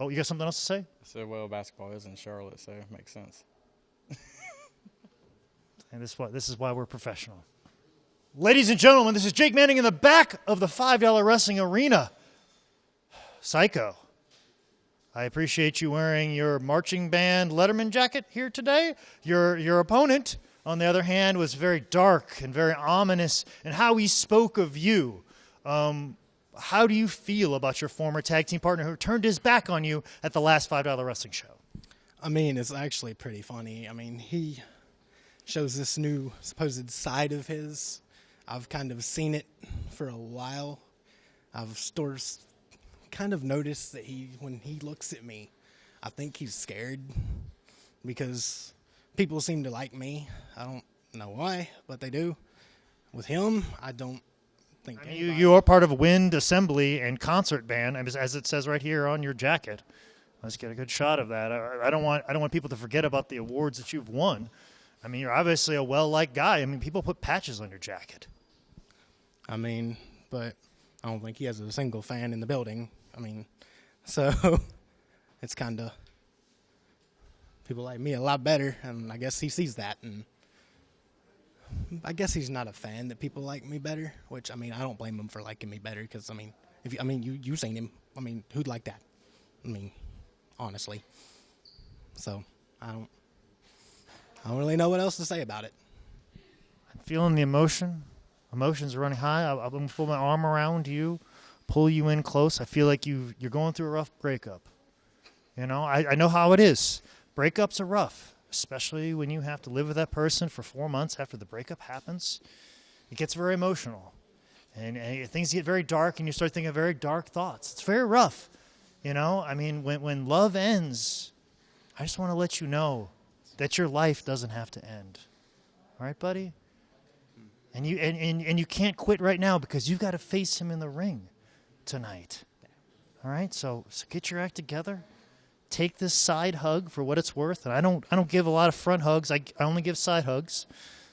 Oh, you got something else to say? So, basketball is in Charlotte, so it makes sense. And this is why we're professional. Ladies and gentlemen, this is Jake Manning in the back of the $5 Wrestling Arena. Psycho, I appreciate you wearing your marching band Letterman jacket here today. Your opponent, on the other hand, was very dark and very ominous in how he spoke of you. How do you feel about your former tag team partner who turned his back on you at the last $5 Wrestling show? I mean, it's actually pretty funny. I mean, he shows this new supposed side of his. I've kind of seen it for a while. I've kind of noticed that when he looks at me, I think he's scared because people seem to like me. I don't know why, but they do. With him, I don't think you are part of Wind Assembly and Concert Band, as it says right here on your jacket. Let's get a good shot of that. I don't want people to forget about the awards that you've won. I mean, you're obviously a well-liked guy. I mean, people put patches on your jacket. I mean, but I don't think he has a single fan in the building. I mean, so it's kind of people like me a lot better, and I guess he sees that, and I guess he's not a fan that people like me better, which, I mean, I don't blame him for liking me better because, I mean, you seen him. I mean, who'd like that? I mean, honestly. So I don't really know what else to say about it. I'm feeling the emotion. Emotions are running high. I'm going to put my arm around you, pull you in close. I feel like you're going through a rough breakup. I know how it is. Breakups are rough, especially when you have to live with that person for 4 months after the breakup happens. It gets very emotional. And things get very dark, and you start thinking very dark thoughts. It's very rough, you know. I mean, when love ends, I just want to let you know that your life doesn't have to end. All right, buddy? And you can't quit right now because you've got to face him in the ring tonight. All right? So get your act together. Take this side hug for what it's worth. And I don't give a lot of front hugs. I only give side hugs.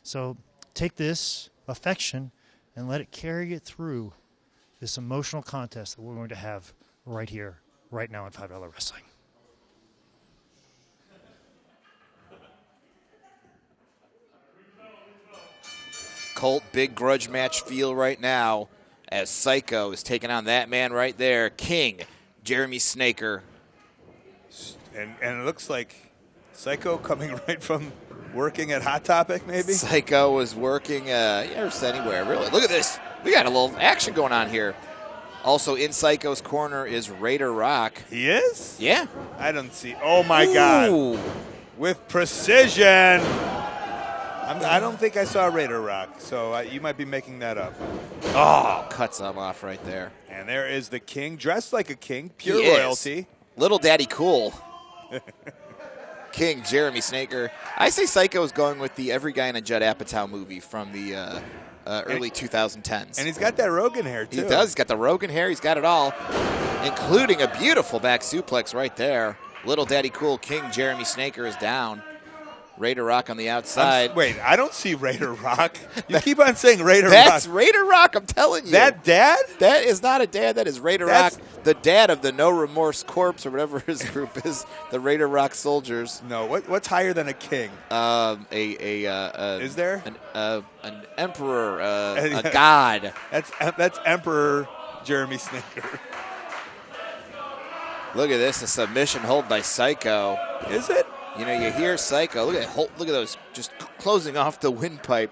So take this affection and let it carry it through this emotional contest that we're going to have right here, right now on $5 Wrestling. Colt, big grudge match feel right now as Psycho is taking on that man right there, King, Jermey Snaker. And it looks like Psycho coming right from working at Hot Topic, maybe? Psycho was working just anywhere, really. Look at this. We got a little action going on here. Also in Psycho's corner is Raider Rock. He is? Yeah. I don't see. Oh, my God. With precision. I don't think I saw Raider Rock, so you might be making that up. Oh, cuts him off right there. And there is the King, dressed like a king, pure He is. royalty. Little Daddy Cool. King, Jermey Snaker. I say Psycho is going with the Every Guy in a Judd Apatow movie from the early 2010s. And he's got that Rogan hair, too. He does. He's got the Rogan hair. He's got it all, including a beautiful back suplex right there. Little Daddy Cool, King, Jermey Snaker is down. Raider Rock on the outside. Wait, I don't see Raider Rock. You keep on saying Raider Rock. That's Raider Rock, I'm telling you. That dad? That is not a dad. That is Raider Rock, the dad of the No Remorse Corps, or whatever his group is, the Raider Rock Soldiers. No, what's higher than a king? Is there? An emperor, a god. That's Emperor Jermey Snaker. Look at this, a submission hold by Psycho. Is it? You know, you hear Psycho. Look at those just closing off the windpipe.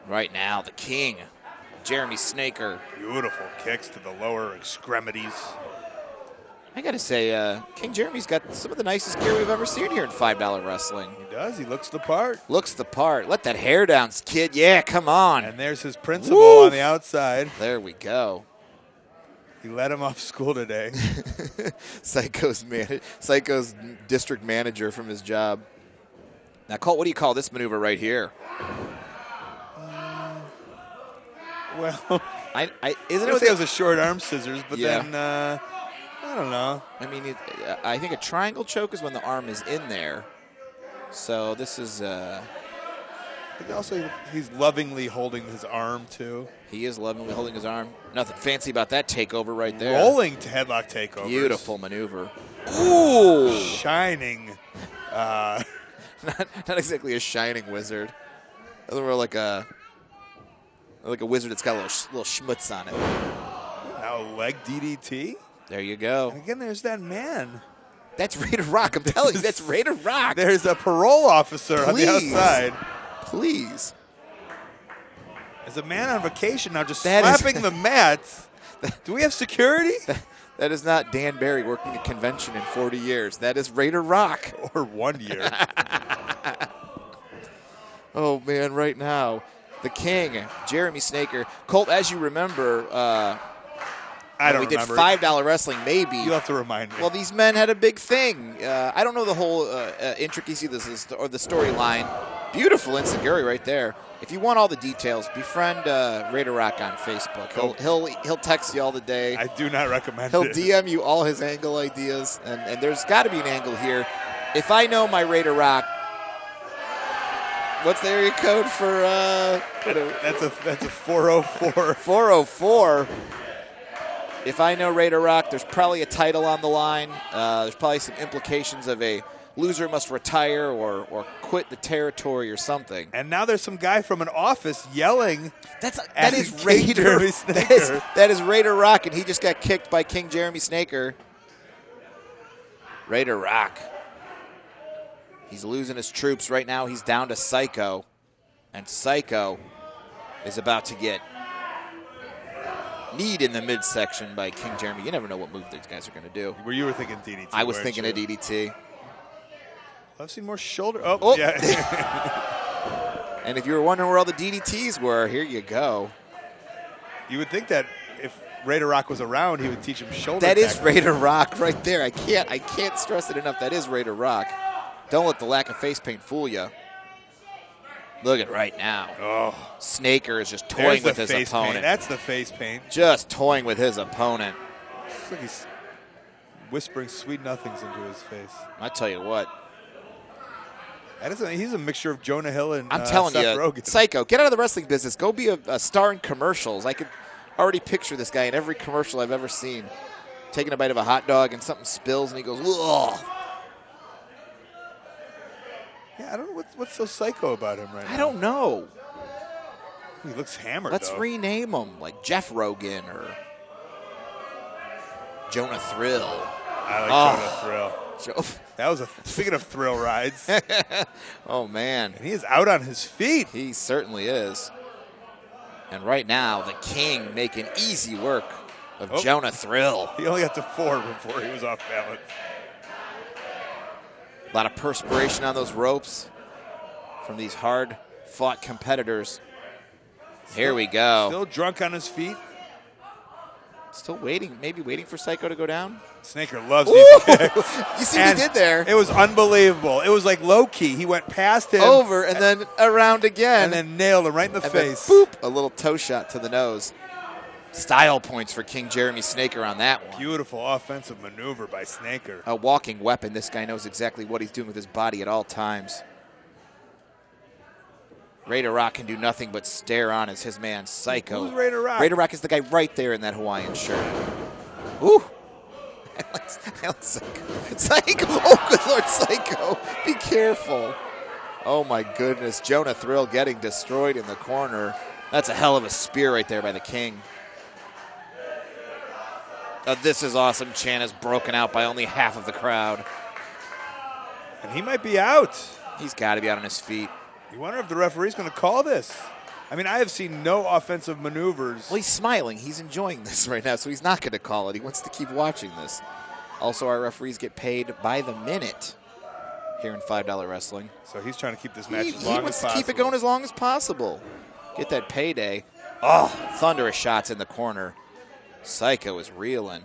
Right now, the King, Jermey Snaker. Beautiful kicks to the lower extremities. I got to say, King Jeremy's got some of the nicest gear we've ever seen here in $5 Wrestling. He does. He looks the part. Looks the part. Let that hair down, kid. Yeah, come on. And there's his principal on the outside. There we go. He let him off school today. Psycho's district manager from his job. Now, Colt, what do you call this maneuver right here? Well, isn't it was a short arm scissors, but then I don't know. I mean, I think a triangle choke is when the arm is in there. So this is. But also, he's lovingly holding his arm too. He is lovingly holding his arm. Nothing fancy about that takeover right there. Rolling to headlock takeover. Beautiful maneuver. Ooh, shining. Not exactly a shining wizard. More like a wizard that's got a little schmutz on it. Now leg DDT. There you go. And again, there's that man. That's Raider Rock. I'm telling you, that's Raider Rock. There's a parole officer on the outside. Please. There's a man on vacation now just slapping the mat. Do we have security? That is not Dan Barry working a convention in 40 years. That is Raider Rock. Or 1 year. Oh, man, right now. The King, Jermey Snaker. Colt, as you remember, we did $5 Wrestling, maybe. You'll have to remind me. Well, these men had a big thing. I don't know the whole intricacy of this or the storyline. Beautiful enziguri right there. If you want all the details, befriend Raider Rock on Facebook. He'll text you all the day. I do not recommend He'll it. DM you all his angle ideas, and there's got to be an angle here. If I know my Raider Rock, what's the area code for? That's a 404. 404. If I know Raider Rock, there's probably a title on the line. There's probably some implications of a loser must retire or quit the territory or something. And now there's some guy from an office yelling. That is Raider. That is Raider Rock, and he just got kicked by King Jermey Snaker. Raider Rock. He's losing his troops right now. He's down to Psycho, and Psycho is about to get kneed in the midsection by King Jermey. You never know what move these guys are going to do. You were thinking DDT. I was thinking a DDT. I've seen more shoulder. Oh. Yeah. And if you were wondering where all the DDTs were, here you go. You would think that if Raider Rock was around, he would teach him shoulder That is tackles. Raider Rock right there. I can't stress it enough. That is Raider Rock. Don't let the lack of face paint fool you. Look at right now. Oh, Snaker is just toying with his face opponent. paint. That's the face paint. Just toying with his opponent. Looks like he's whispering sweet nothings into his face. I tell you what. He's a mixture of Jonah Hill and I'm telling Seth you, Rogen. Psycho, get out of the wrestling business. Go be a star in commercials. I could already picture this guy in every commercial I've ever seen. Taking a bite of a hot dog and something spills and he goes, ugh. Yeah, I don't know what's so psycho about him right now. I don't know. He looks hammered, Let's though. rename him like Jeff Rogan or Jonah Thrill. I like Jonah Thrill. That was speaking of thrill rides. Oh, man. And he is out on his feet. He certainly is. And right now, the King making easy work of Jonah Thrill. He only got to 4 before he was off balance. A lot of perspiration on those ropes from these hard-fought competitors. Here we go. Still drunk on his feet. Still waiting, maybe waiting for Psycho to go down. Snaker loves these kicks. You see what he did there? It was unbelievable. It was like low-key. He went past him. Over and then around again. And then nailed him right in the and face. Then, boop, a little toe shot to the nose. Style points for King Jermey Snaker on that one. Beautiful offensive maneuver by Snaker. A walking weapon. This guy knows exactly what he's doing with his body at all times. Raider Rock can do nothing but stare on as his man Psycho. Who's Raider Rock? Raider Rock is the guy right there in that Hawaiian shirt. Ooh. I like Psycho. Psycho. Oh, good Lord, Psycho. Be careful. Oh, my goodness. Jonah Thrill getting destroyed in the corner. That's a hell of a spear right there by the King. This is awesome. Chan is broken out by only half of the crowd. And he might be out. He's got to be out on his feet. You wonder if the referee's going to call this. I mean, I have seen no offensive maneuvers. Well, he's smiling. He's enjoying this right now, so he's not going to call it. He wants to keep watching this. Also, our referees get paid by the minute here in $5 Wrestling. So he's trying to keep this match as long as possible. He wants to keep it going as long as possible. Get that payday. Oh, thunderous shots in the corner. Psycho is reeling.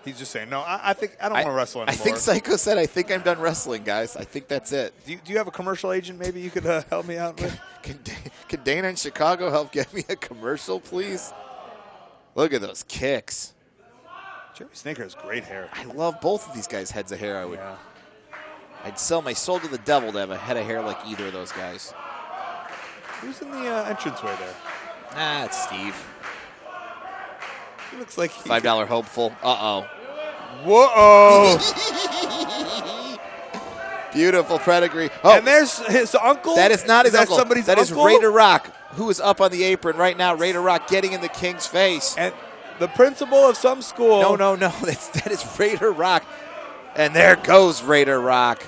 He's just saying, no, I think I don't want to wrestle anymore. I think Psycho said, I think I'm done wrestling, guys. I think that's it. Do you have a commercial agent maybe you could help me out with? Can Dana in Chicago help get me a commercial, please? Look at those kicks. Jermey Snaker has great hair. I love both of these guys' heads of hair. I'd sell my soul to the devil to have a head of hair like either of those guys. Who's in the entranceway there? It's Steve. He looks like $5 hopeful. Uh-oh. Whoa! Beautiful pedigree. Oh, and there's his uncle? That is not his uncle. Somebody's that uncle? is Raider Rock, who is up on the apron right now. Raider Rock getting in the King's face. And the principal of some school. No. That is Raider Rock. And there goes Raider Rock.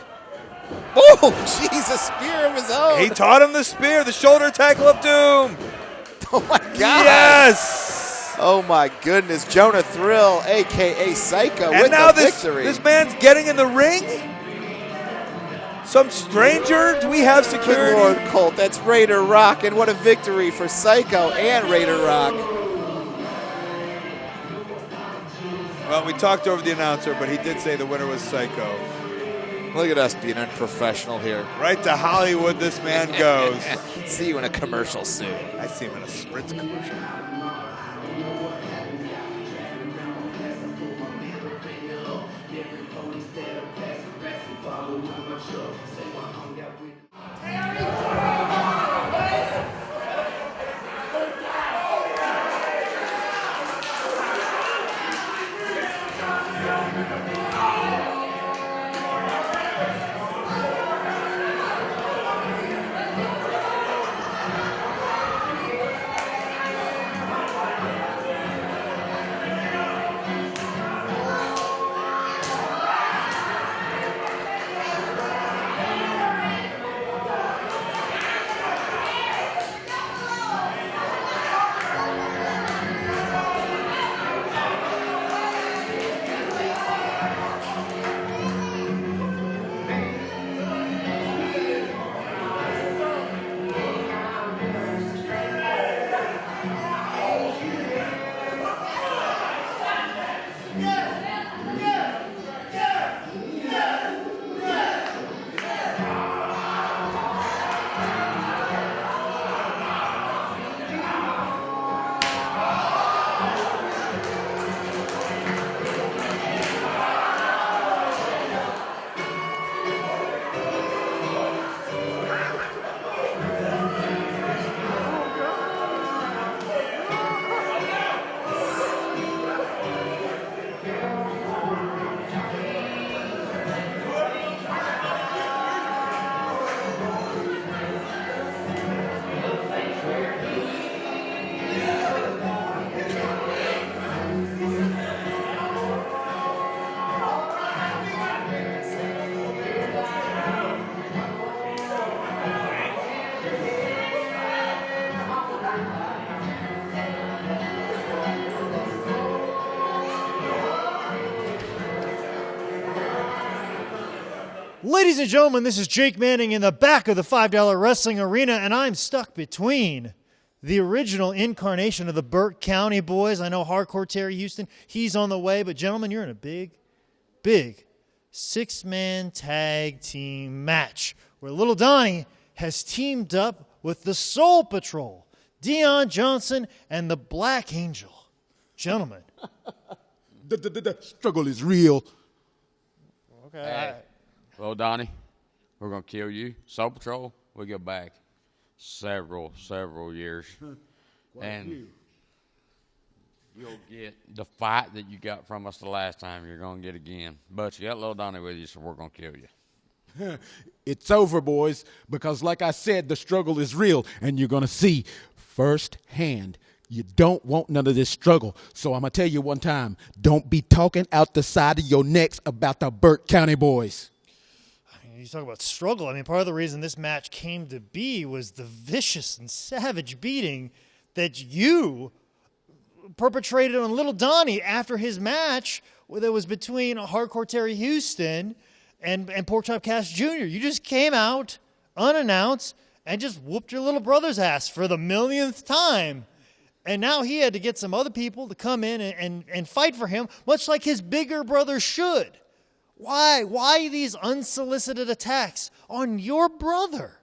Oh, jeez, a spear of his own. He taught him the spear, the shoulder tackle of doom. Oh, my God. Yes. Oh, my goodness. Jonah Thrill, a.k.a. Psycho, and with now the victory. This man's getting in the ring? Some stranger? Do we have security? Good Lord, Colt, that's Raider Rock, and what a victory for Psycho and Raider Rock. Well, we talked over the announcer, but he did say the winner was Psycho. Look at us being unprofessional here. Right to Hollywood this man goes. See you in a commercial soon. I see him in a Spritz commercial. Ladies and gentlemen, this is Jake Manning in the back of the $5 Wrestling Arena, and I'm stuck between the original incarnation of the Burke County Boys. I know Hardcore Terry Houston, he's on the way, but gentlemen, you're in a big, big six-man tag team match where Little Donnie has teamed up with the Soul Patrol, Deon Johnson, and the Black Angel. Gentlemen. The struggle is real. Okay. Hey. Well, Donnie, we're going to kill you. Soul Patrol, we go back several years. And you'll get the fight that you got from us the last time, you're going to get again. But you got little Donnie with you, so we're going to kill you. It's over, boys, because like I said, the struggle is real, and you're going to see firsthand. You don't want none of this struggle. So I'm going to tell you one time, don't be talking out the side of your necks about the Burke County Boys. You talk about struggle. I mean, part of the reason this match came to be was the vicious and savage beating that you perpetrated on Little Donnie after his match that was between Hardcore Terry Houston and Pork Chop Cash Jr. You just came out unannounced and just whooped your little brother's ass for the millionth time. And now he had to get some other people to come in and fight for him, much like his bigger brother should. Why? Why these unsolicited attacks on your brother?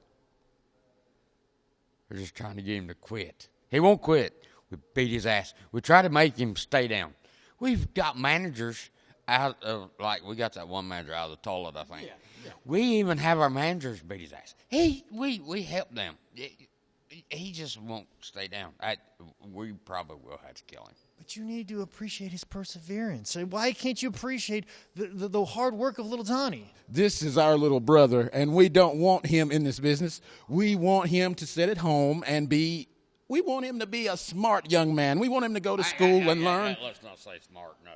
We're just trying to get him to quit. He won't quit. We beat his ass. We try to make him stay down. We've got managers out of, like, we got that one manager out of the toilet, I think. Yeah. We even have our managers beat his ass. We help them. He just won't stay down. We probably will have to kill him. But you need to appreciate his perseverance. Why can't you appreciate the hard work of Little Donnie? This is our little brother, and we don't want him in this business. We want him to sit at home and we want him to be a smart young man. We want him to go to school and learn. Let's not say smart. No,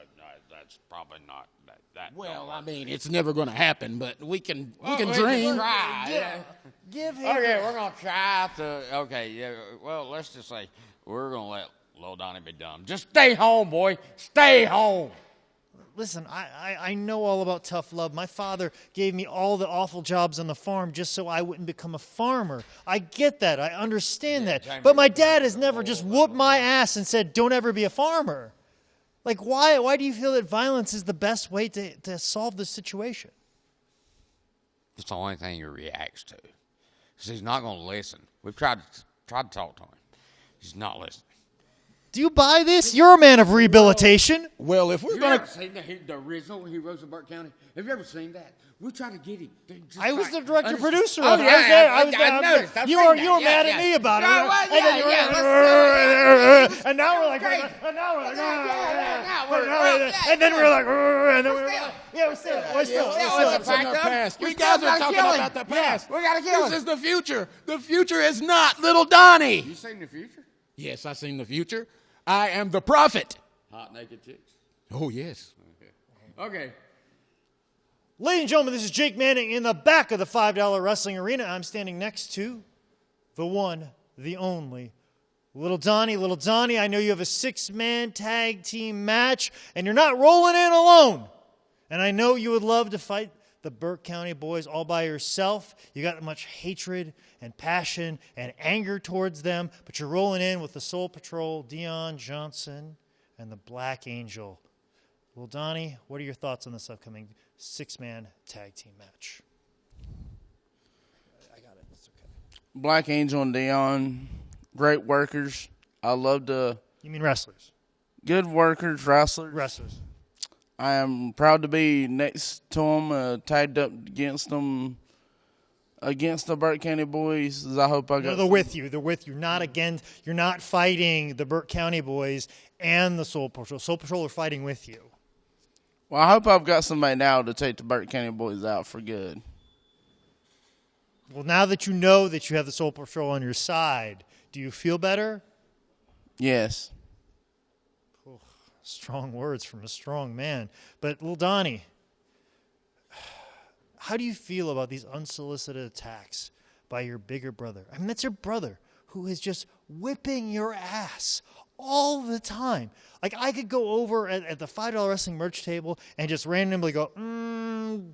that's probably not that. Well, I mean, it's never going to happen, but we can dream. Try. Give him. Okay, we're going to try to. Okay, yeah. Well, let's just say we're going to let Lil Donnie be dumb. Just stay home, boy. Stay home. Listen, I know all about tough love. My father gave me all the awful jobs on the farm just so I wouldn't become a farmer. I get that. I understand that. But my dad has never just whooped my ass and said, don't ever be a farmer. Like, why do you feel that violence is the best way to solve this situation? It's the only thing he reacts to. Because he's not going to listen. We've tried to talk to him. He's not listening. Do you buy this? You're a man of rehabilitation. Well, if we're going to see the original Heroes of Burke County, have you ever seen that? We tried to get him. I was the director-producer of it. I was there. You were mad at me about it. And now we're like, and then we're like, yeah, we're still. You guys are talking about the past. We got to kill him. This is the future. The future is not Little Donnie. You seen the future? Yes, I've seen the future. I am the prophet. Hot naked chicks. Oh, yes. Okay. Ladies and gentlemen, this is Jake Manning in the back of the $5 Wrestling Arena. I'm standing next to the one, the only, Little Donnie. Little Donnie, I know you have a six-man tag team match, and you're not rolling in alone. And I know you would love to fight the Burke County Boys all by yourself. You got much hatred and passion and anger towards them, but you're rolling in with the Soul Patrol, Deon Johnson, and the Black Angel. Well, Donnie, what are your thoughts on this upcoming six-man tag team match? I got it. It's okay. Black Angel and Deon, great workers. I love to. You mean wrestlers? Good workers, wrestlers. Wrestlers. I am proud to be next to them, tagged up against them, against the Burke County Boys. I hope I got. No, they're with you. They're with you. Not against. You're not fighting the Burke County Boys and the Soul Patrol. Soul Patrol are fighting with you. Well, I hope I've got somebody now to take the Burke County Boys out for good. Well, now that you know that you have the Soul Patrol on your side, do you feel better? Yes. Oh, strong words from a strong man. But, Little Donnie, how do you feel about these unsolicited attacks by your bigger brother? I mean, that's your brother who is just whipping your ass all the time. Like, I could go over at the $5 wrestling merch table and just randomly go,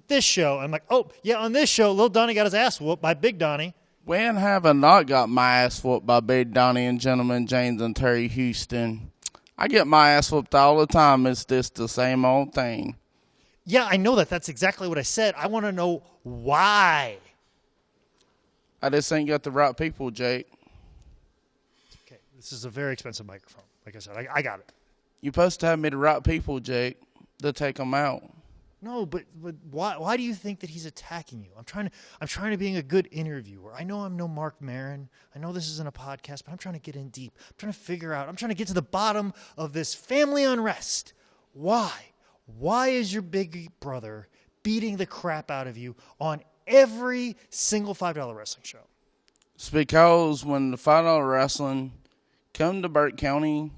this show. I'm like, oh, yeah, on this show, Little Donnie got his ass whooped by Big Donnie. When have I not got my ass whooped by Big Donnie and Gentleman James and Terry Houston? I get my ass whooped all the time. It's just the same old thing. Yeah, I know that. That's exactly what I said. I want to know why. I just ain't got the right people, Jake. Okay, this is a very expensive microphone. Like I said, I got it. You're supposed to have me the right people, Jake, to take them out. No, but why do you think that he's attacking you? I'm trying to be a good interviewer. I know I'm no Mark Maron. I know this isn't a podcast, but I'm trying to get in deep. I'm trying to figure out. I'm trying to get to the bottom of this family unrest. Why? Why is your big brother beating the crap out of you on every single $5 wrestling show? It's because when the $5 wrestling come to Burke County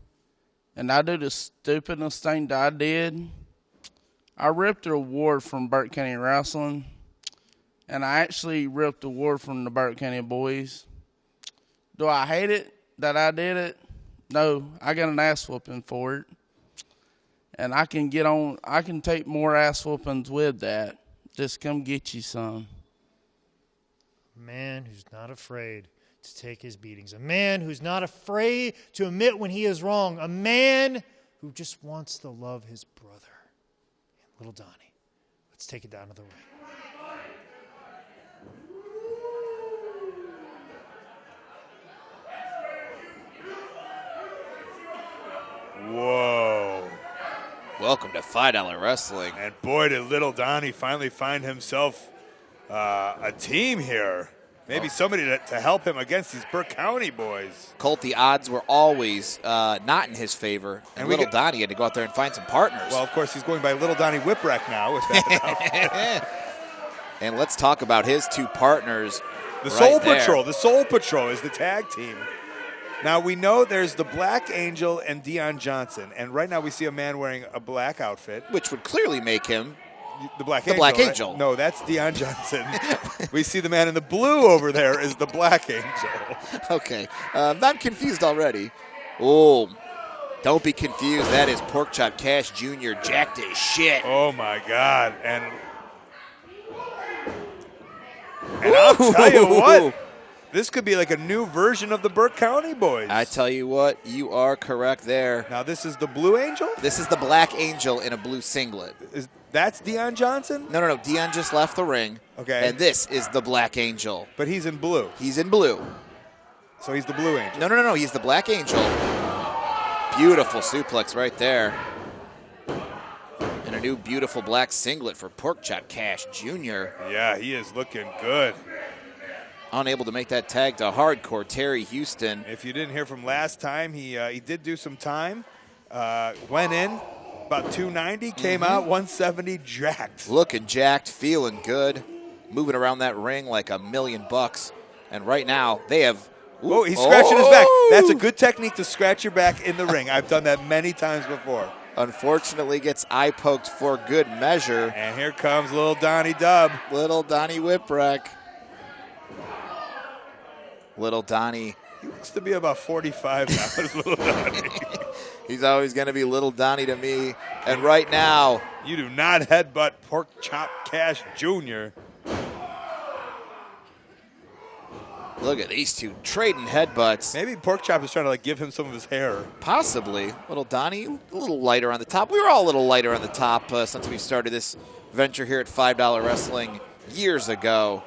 and I do the stupidest thing that I did, I ripped the award from Burke County Wrestling, and I actually ripped the award from the Burke County Boys. Do I hate it that I did it? No, I got an ass whooping for it. And I can take more ass whoopings with that. Just come get you some. A man who's not afraid to take his beatings. A man who's not afraid to admit when he is wrong. A man who just wants to love his brother. Little Donnie. Let's take it down to the ring. Whoa. Welcome to $5 Wrestling. And boy, did Little Donnie finally find himself a team here. Maybe somebody to help him against these Burke County boys. Colt, the odds were always not in his favor, and Little Donnie had to go out there and find some partners. Well, of course, he's going by Little Donnie Whipwreck now with that. And let's talk about his two partners. The Soul Patrol. The Soul Patrol is the tag team. Now, we know there's the Black Angel and Deon Johnson, and right now we see a man wearing a black outfit. Which would clearly make him the Black Angel. Black right? Angel. No, that's Deon Johnson. We see the man in the blue over there is the Black Angel. Okay. I'm confused already. Oh, don't be confused. That is Porkchop Cash Jr. jacked as shit. Oh, my God. And I'll tell you what. This could be like a new version of the Burke County boys. I tell you what, you are correct there. Now, this is the Blue Angel? This is the Black Angel in a blue singlet. That's Deon Johnson? No. Deon just left the ring. Okay. And this is the Black Angel. But he's in blue. He's in blue. So he's the Blue Angel. No. He's the Black Angel. Beautiful suplex right there. And a new beautiful black singlet for Porkchop Cash Jr. Yeah, he is looking good. Unable to make that tag to Hardcore Terry Houston. If you didn't hear from last time, he did do some time. Went in about 290, came out 170, jacked. Looking jacked, feeling good, moving around that ring like $1 million. And right now they have. Oh, he's scratching his back. That's a good technique to scratch your back in the ring. I've done that many times before. Unfortunately, gets eye poked for good measure. And here comes Little Donnie Dub. Little Donnie Whipwreck. Little Donnie. He looks to be about 45 now, is Little Donnie. He's always going to be Little Donnie to me. And right now. You do not headbutt Porkchop Cash Jr. Look at these two trading headbutts. Maybe Porkchop is trying to give him some of his hair. Possibly. Little Donnie, a little lighter on the top. We were all a little lighter on the top since we started this venture here at $5 Wrestling years ago.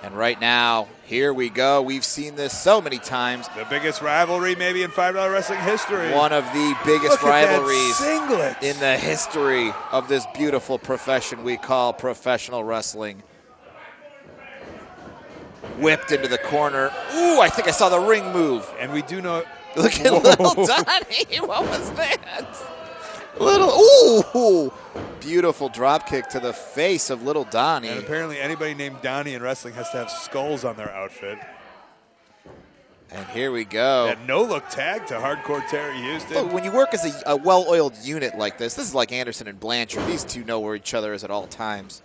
And right now, here we go. We've seen this so many times. The biggest rivalry maybe in $5 Wrestling history. One of the biggest rivalries in the history of this beautiful profession we call professional wrestling. Whipped into the corner. Ooh, I think I saw the ring move. And we do know. Look at Little Donnie. What was that? Ooh. Beautiful drop kick to the face of Little Donnie. And apparently anybody named Donnie in wrestling has to have skulls on their outfit. And here we go. That no-look tag to Hardcore Terry Houston. Look, when you work as a well-oiled unit like this is like Anderson and Blanchard. These two know where each other is at all times.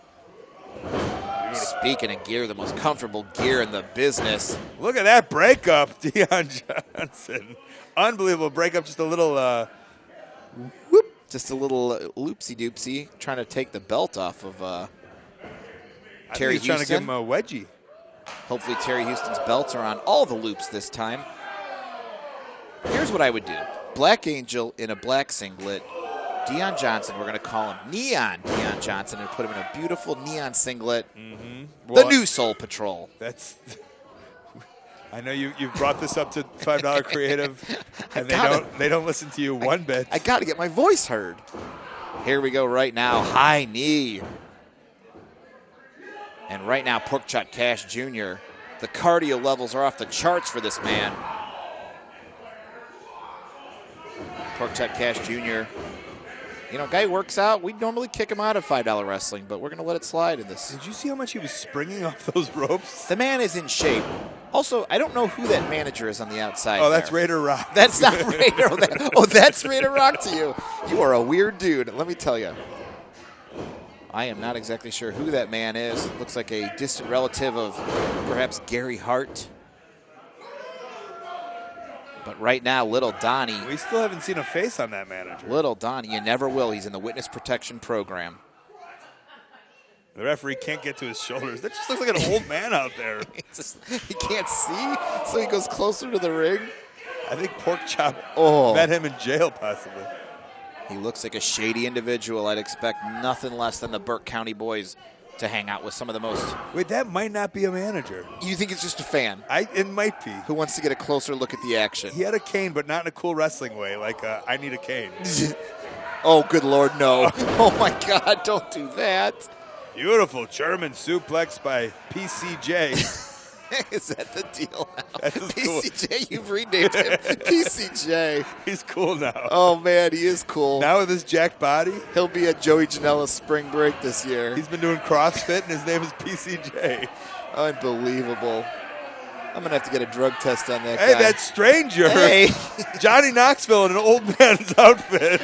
Speaking of gear, the most comfortable gear in the business. Look at that breakup, Deon Johnson. Unbelievable breakup. Just a little, Just a little loopsy-doopsy, trying to take the belt off of Terry Houston. Trying to give him a wedgie. Hopefully Terry Houston's belts are on all the loops this time. Here's what I would do. Black Angel in a black singlet. Deon Johnson, we're going to call him Neon Deon Johnson, and put him in a beautiful neon singlet. The new Soul Patrol. That's. I know you've brought this up to $5 Creative, and they don't listen to you one bit. I got to get my voice heard. Here we go right now. High knee. And right now, Pork Chop Cash Jr., the cardio levels are off the charts for this man. Pork Chop Cash Jr., you know, guy works out. We normally kick him out of $5 wrestling, but we're going to let it slide in this. Did you see how much he was springing off those ropes? The man is in shape. Also, I don't know who that manager is on the outside. Oh, that's Raider Rock. That's not Raider. That's Raider Rock to you. You are a weird dude, let me tell you. I am not exactly sure who that man is. Looks like a distant relative of perhaps Gary Hart. But right now, little Donnie. We still haven't seen a face on that manager. Little Donnie, you never will. He's in the witness protection program. The referee can't get to his shoulders. That just looks like an old man out there. He can't see, so he goes closer to the ring. I think Pork Chop met him in jail, possibly. He looks like a shady individual. I'd expect nothing less than the Burke County boys to hang out with some of the most. Wait, that might not be a manager. You think it's just a fan? It might be. Who wants to get a closer look at the action? He had a cane, but not in a cool wrestling way, like I need a cane. Oh, good Lord, no. Oh, my God, don't do that. Beautiful German suplex by PCJ. Is that the deal now? That's PCJ, cool. You've renamed him. PCJ. He's cool now. Oh, man, he is cool. Now with his jacked body. He'll be at Joey Janela's spring break this year. He's been doing CrossFit, and his name is PCJ. Unbelievable. I'm going to have to get a drug test on that guy. Hey, that stranger. Hey. Johnny Knoxville in an old man's outfit.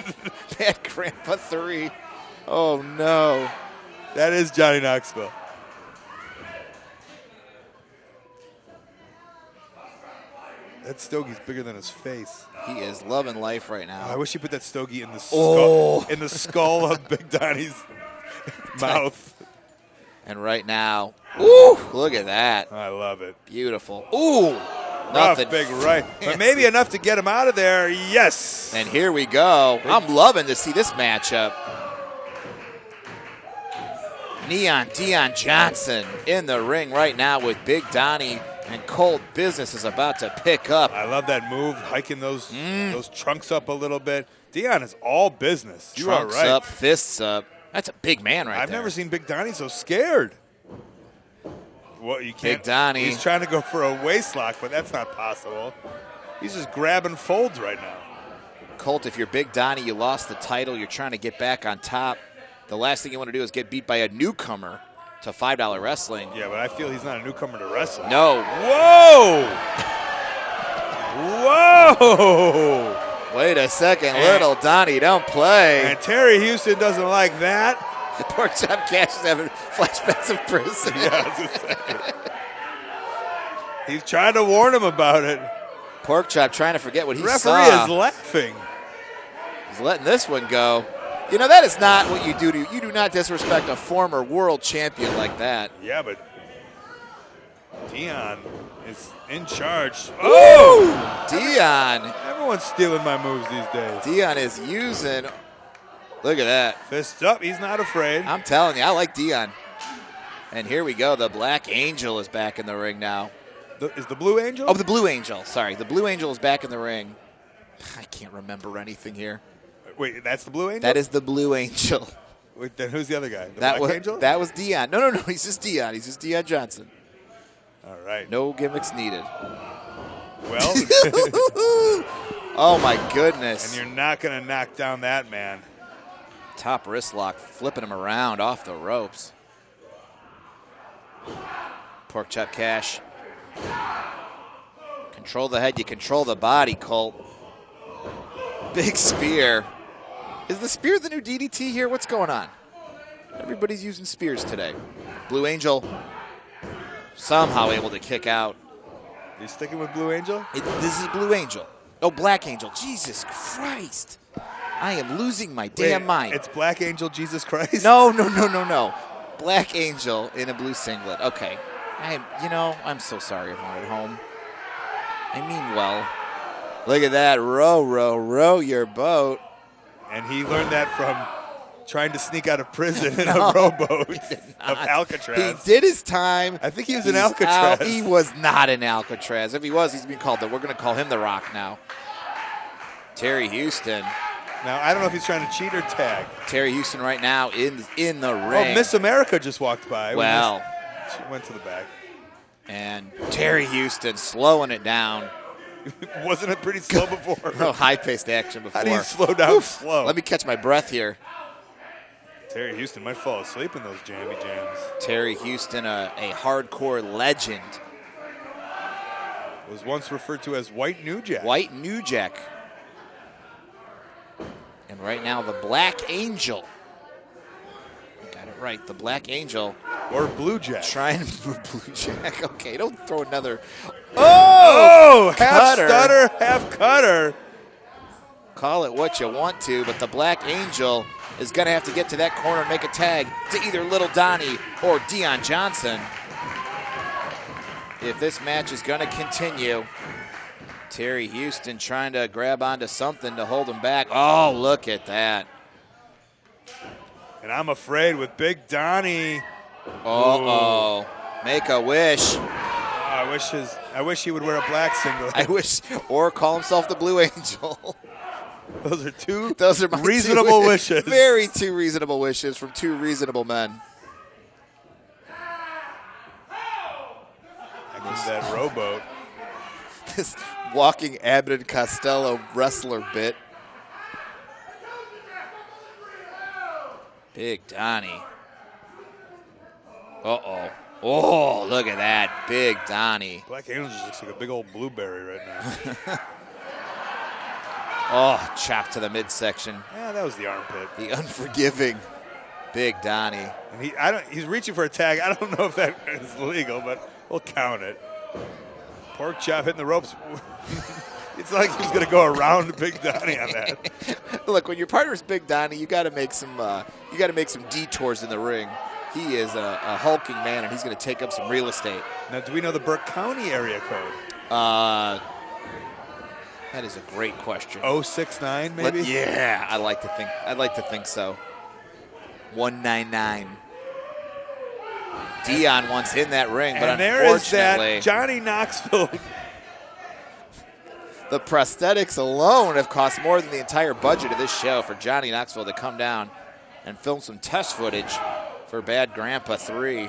Bad Grandpa 3. Oh, no. That is Johnny Knoxville. That stogie's bigger than his face. He is loving life right now. I wish he put that stogie in the skull of Big Donnie's mouth. And right now, ooh, look at that. I love it. Beautiful. Ooh, nothing. Rough, big right. But maybe enough to get him out of there. Yes. And here we go. I'm loving to see this matchup. Neon Deon Johnson in the ring right now with Big Donnie, and Cold Business is about to pick up. I love that move, hiking those trunks up a little bit. Deon is all business. You Trunks are right. up, fists up. That's a big man right there. I've never seen Big Donnie so scared. Well, you can't. Big Donnie. He's trying to go for a waist lock, but that's not possible. He's just grabbing folds right now. Colt, if you're Big Donnie, you lost the title. You're trying to get back on top. The last thing you want to do is get beat by a newcomer to $5 wrestling. Yeah, but I feel he's not a newcomer to wrestling. No. Whoa! Whoa! Wait a second, little Donnie, don't play. And Terry Houston doesn't like that. Pork Chop Cash is having flashbacks of prison. Yeah, he's trying to warn him about it. Pork Chop trying to forget what he Referee saw. is laughing. He's letting this one go. You know, that is not what you do. You do not disrespect a former world champion like that. Yeah, but Deon is in charge. Oh! Deon. Everyone's stealing my moves these days. Deon is using. Look at that. Fist up. He's not afraid. I'm telling you, I like Deon. And here we go. The Black Angel is back in the ring now. Is the Blue Angel? Oh, the Blue Angel. Sorry. The Blue Angel is back in the ring. I can't remember anything here. Wait, that's the Blue Angel? That is the Blue Angel. Wait, then who's the other guy? The Black Black Angel? That was Deon. No. He's just Deon. He's just Deon Johnson. All right. No gimmicks needed. Well. Oh, my goodness. And you're not going to knock down that man. Top wrist lock, flipping him around off the ropes. Pork Chop Cash. Control the head, you control the body, Colt. Big spear. Is the spear the new DDT here? What's going on? Everybody's using spears today. Blue Angel somehow able to kick out. Are you sticking with Blue Angel? This is Blue Angel. Oh, Black Angel. Jesus Christ. I am losing my damn mind. It's Black Angel Jesus Christ? No. Black Angel in a blue singlet. Okay. I'm so sorry everyone at home. I mean well. Look at that. Row your boat. And he learned that from trying to sneak out of prison in a rowboat of Alcatraz. He did his time. I think he was in Alcatraz. He was not in Alcatraz. If he was, he's being called. We're going to call him the Rock now. Terry Houston. Now, I don't know if he's trying to cheat or tag. Terry Houston right now in the ring. Oh, Miss America just walked by. Well. She went to the back. And Terry Houston slowing it down. Wasn't it pretty slow before? No high-paced action before. How do you slow down slow? Let me catch my breath here. Terry Houston might fall asleep in those jammy jams. Terry Houston, a hardcore legend. Was once referred to as White New Jack. White New Jack. And right now, the Black Angel. Got it right, the Black Angel. Or Blue Jack. Trying for Blue Jack. Okay, don't throw another. Oh! Half stutter, half cutter. Call it what you want to, but the Black Angel is going to have to get to that corner and make a tag to either Little Donnie or Deon Johnson. If this match is going to continue, Terry Houston trying to grab onto something to hold him back. Oh, look at that. And I'm afraid with Big Donnie. Uh-oh. Make a wish. I wish he would wear a black singlet. I wish, or call himself the Blue Angel. Those are my reasonable wishes. Very two reasonable wishes from two reasonable men. I guess that rowboat. This walking Abbott and Costello wrestler bit. Big Donnie. Uh-oh. Oh, look at that. Big Donnie. Black Angel just looks like a big old blueberry right now. Oh, chop to the midsection. Yeah, that was the armpit. The unforgiving Big Donnie. And he's reaching for a tag. I don't know if that is legal, but we'll count it. Pork chop hitting the ropes. It's like he's going to go around Big Donnie on that. Look, when your partner's Big Donnie, you got to make some detours in the ring. He is a hulking man, and he's going to take up some real estate. Now, do we know the Burke County area code? That is a great question. 069, maybe? Yeah, I'd like to think so. 199. Deon once in that ring, but and there unfortunately, is that Johnny Knoxville. The prosthetics alone have cost more than the entire budget of this show for Johnny Knoxville to come down and film some test footage for Bad Grandpa 3.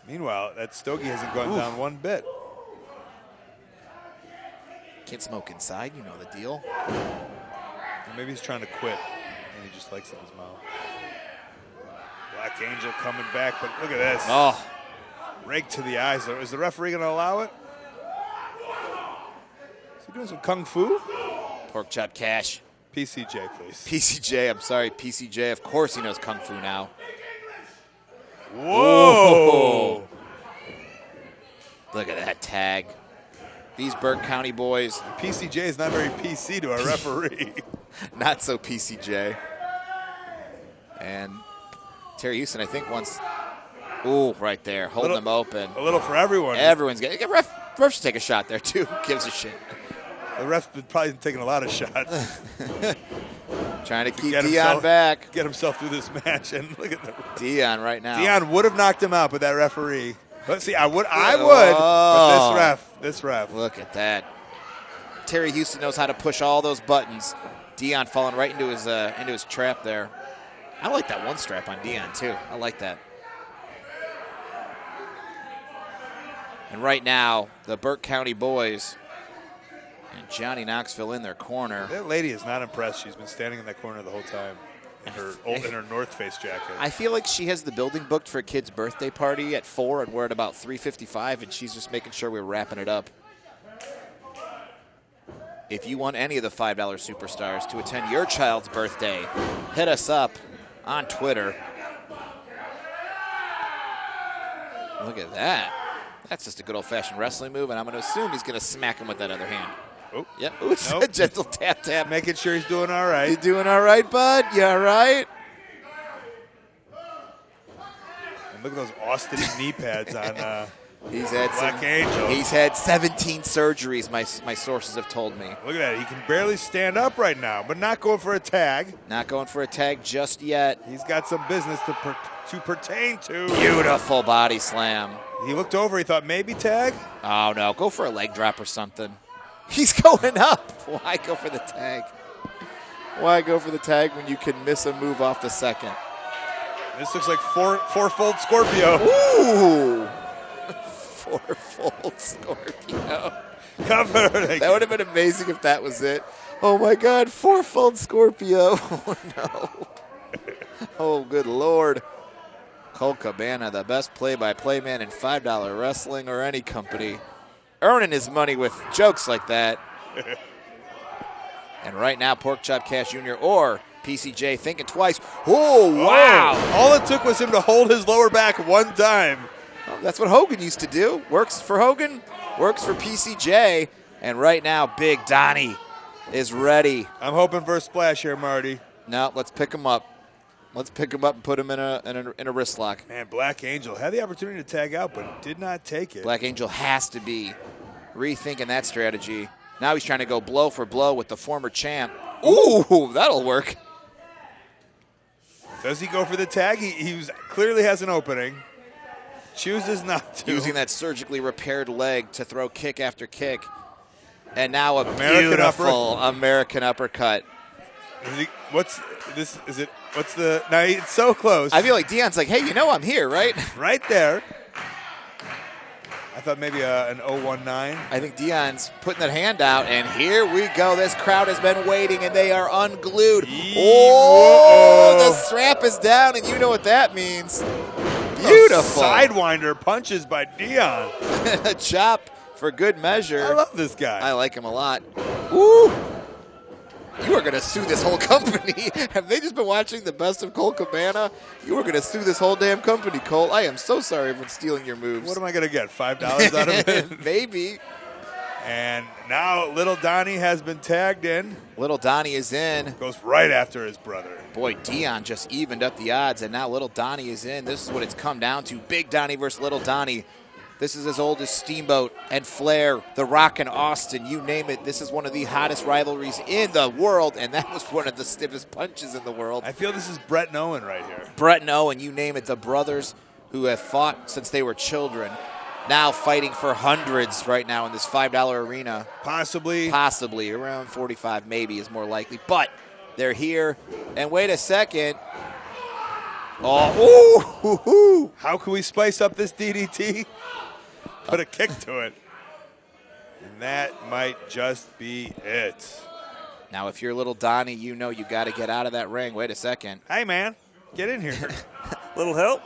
Meanwhile, that stogie hasn't gone down one bit. Can't smoke inside, you know the deal. Or maybe he's trying to quit, and he just likes it in his mouth. Black Angel coming back, but look at this. Oh. Rake to the eyes. Is the referee going to allow it? Is he doing some kung fu? Pork chop cash. PCJ, please. PCJ, I'm sorry, PCJ. Of course he knows kung fu now. Whoa! Look at that tag. These Burke County boys. PCJ is not very PC to a referee. Not so PCJ. And Terry Houston, I think, once. Ooh, right there, holding them open. A little for everyone. Everyone's getting. Ref should take a shot there too. Who gives a shit? The ref's been probably taking a lot of shots. Trying to keep Deon back. Get himself through this match, and look at Deon right now. Deon would have knocked him out, but that referee. Let's see, I would, Oh. but this ref. Look at that. Terry Houston knows how to push all those buttons. Deon falling right into his trap there. I like that one strap on Deon too. I like that. And right now, the Burke County boys and Johnny Knoxville in their corner. That lady is not impressed. She's been standing in that corner the whole time in her North Face jacket. I feel like she has the building booked for a kid's birthday party at 4, and we're at about 3:55, and she's just making sure we're wrapping it up. If you want any of the $5 superstars to attend your child's birthday, hit us up on Twitter Look at that. That's just a good old-fashioned wrestling move, and I'm going to assume he's going to smack him with that other hand. Oh. Yep. Ooh, it's Nope. a gentle tap. Making sure he's doing all right. You doing all right, bud? You all right? And look at those Austin knee pads on He's had Black Angel. He's had 17 surgeries, my sources have told me. Look at that. He can barely stand up right now, but not going for a tag. Not going for a tag just yet. He's got some business to pertain to. Beautiful body slam. He looked over. He thought maybe tag. Oh, no. Go for a leg drop or something. He's going up. Why go for the tag? Why go for the tag when you can miss a move off the second? This looks like fourfold Scorpio. Ooh. Fourfold Scorpio. Cover. That would have been amazing if that was it. Oh, my God. Fourfold Scorpio. Oh, no. Oh, good Lord. Colt Cabana, the best play-by-play man in $5 wrestling or any company. Earning his money with jokes like that. And right now, Pork Chop Cash Jr. or PCJ thinking twice. Oh, wow. Oh, all it took was him to hold his lower back one time. Well, that's what Hogan used to do. Works for Hogan, works for PCJ. And right now, Big Donnie is ready. I'm hoping for a splash here, Marty. No, let's pick him up. Let's pick him up and put him in a wrist lock. Man, Black Angel had the opportunity to tag out, but did not take it. Black Angel has to be rethinking that strategy. Now he's trying to go blow for blow with the former champ. Ooh, that'll work. Does he go for the tag? He clearly has an opening. Chooses not to. Using that surgically repaired leg to throw kick after kick. And now a American beautiful American uppercut. What's the, now it's so close. I feel like Deon's like, hey, you know I'm here, right? Right there. I thought maybe an 019. I think Deon's putting that hand out, and here we go. This crowd has been waiting, and they are unglued. Oh, the strap is down, and you know what that means. Beautiful. Sidewinder punches by Deon. A chop for good measure. I love this guy. I like him a lot. Ooh. You are going to sue this whole company. Have they just been watching the best of Colt Cabana? You are going to sue this whole damn company, Colt. I am so sorry for stealing your moves. What am I going to get, $5 out of it? Maybe. And now Little Donnie has been tagged in. Little Donnie is in. Goes right after his brother. Boy, Deon just evened up the odds, and now Little Donnie is in. This is what it's come down to. Big Donnie versus Little Donnie. This is as old as Steamboat and Flair, The Rock and Austin, you name it. This is one of the hottest rivalries in the world, and that was one of the stiffest punches in the world. I feel this is Brett and Owen right here. Brett and Owen, you name it, the brothers who have fought since they were children, now fighting for hundreds right now in this $5 arena. Possibly. Possibly, around 45 maybe is more likely, but they're here. And wait a second. Oh, how can we spice up this DDT? Put a kick to it. And that might just be it. Now, if you're Little Donnie, you know you got to get out of that ring. Wait a second. Hey, man, get in here. Little help.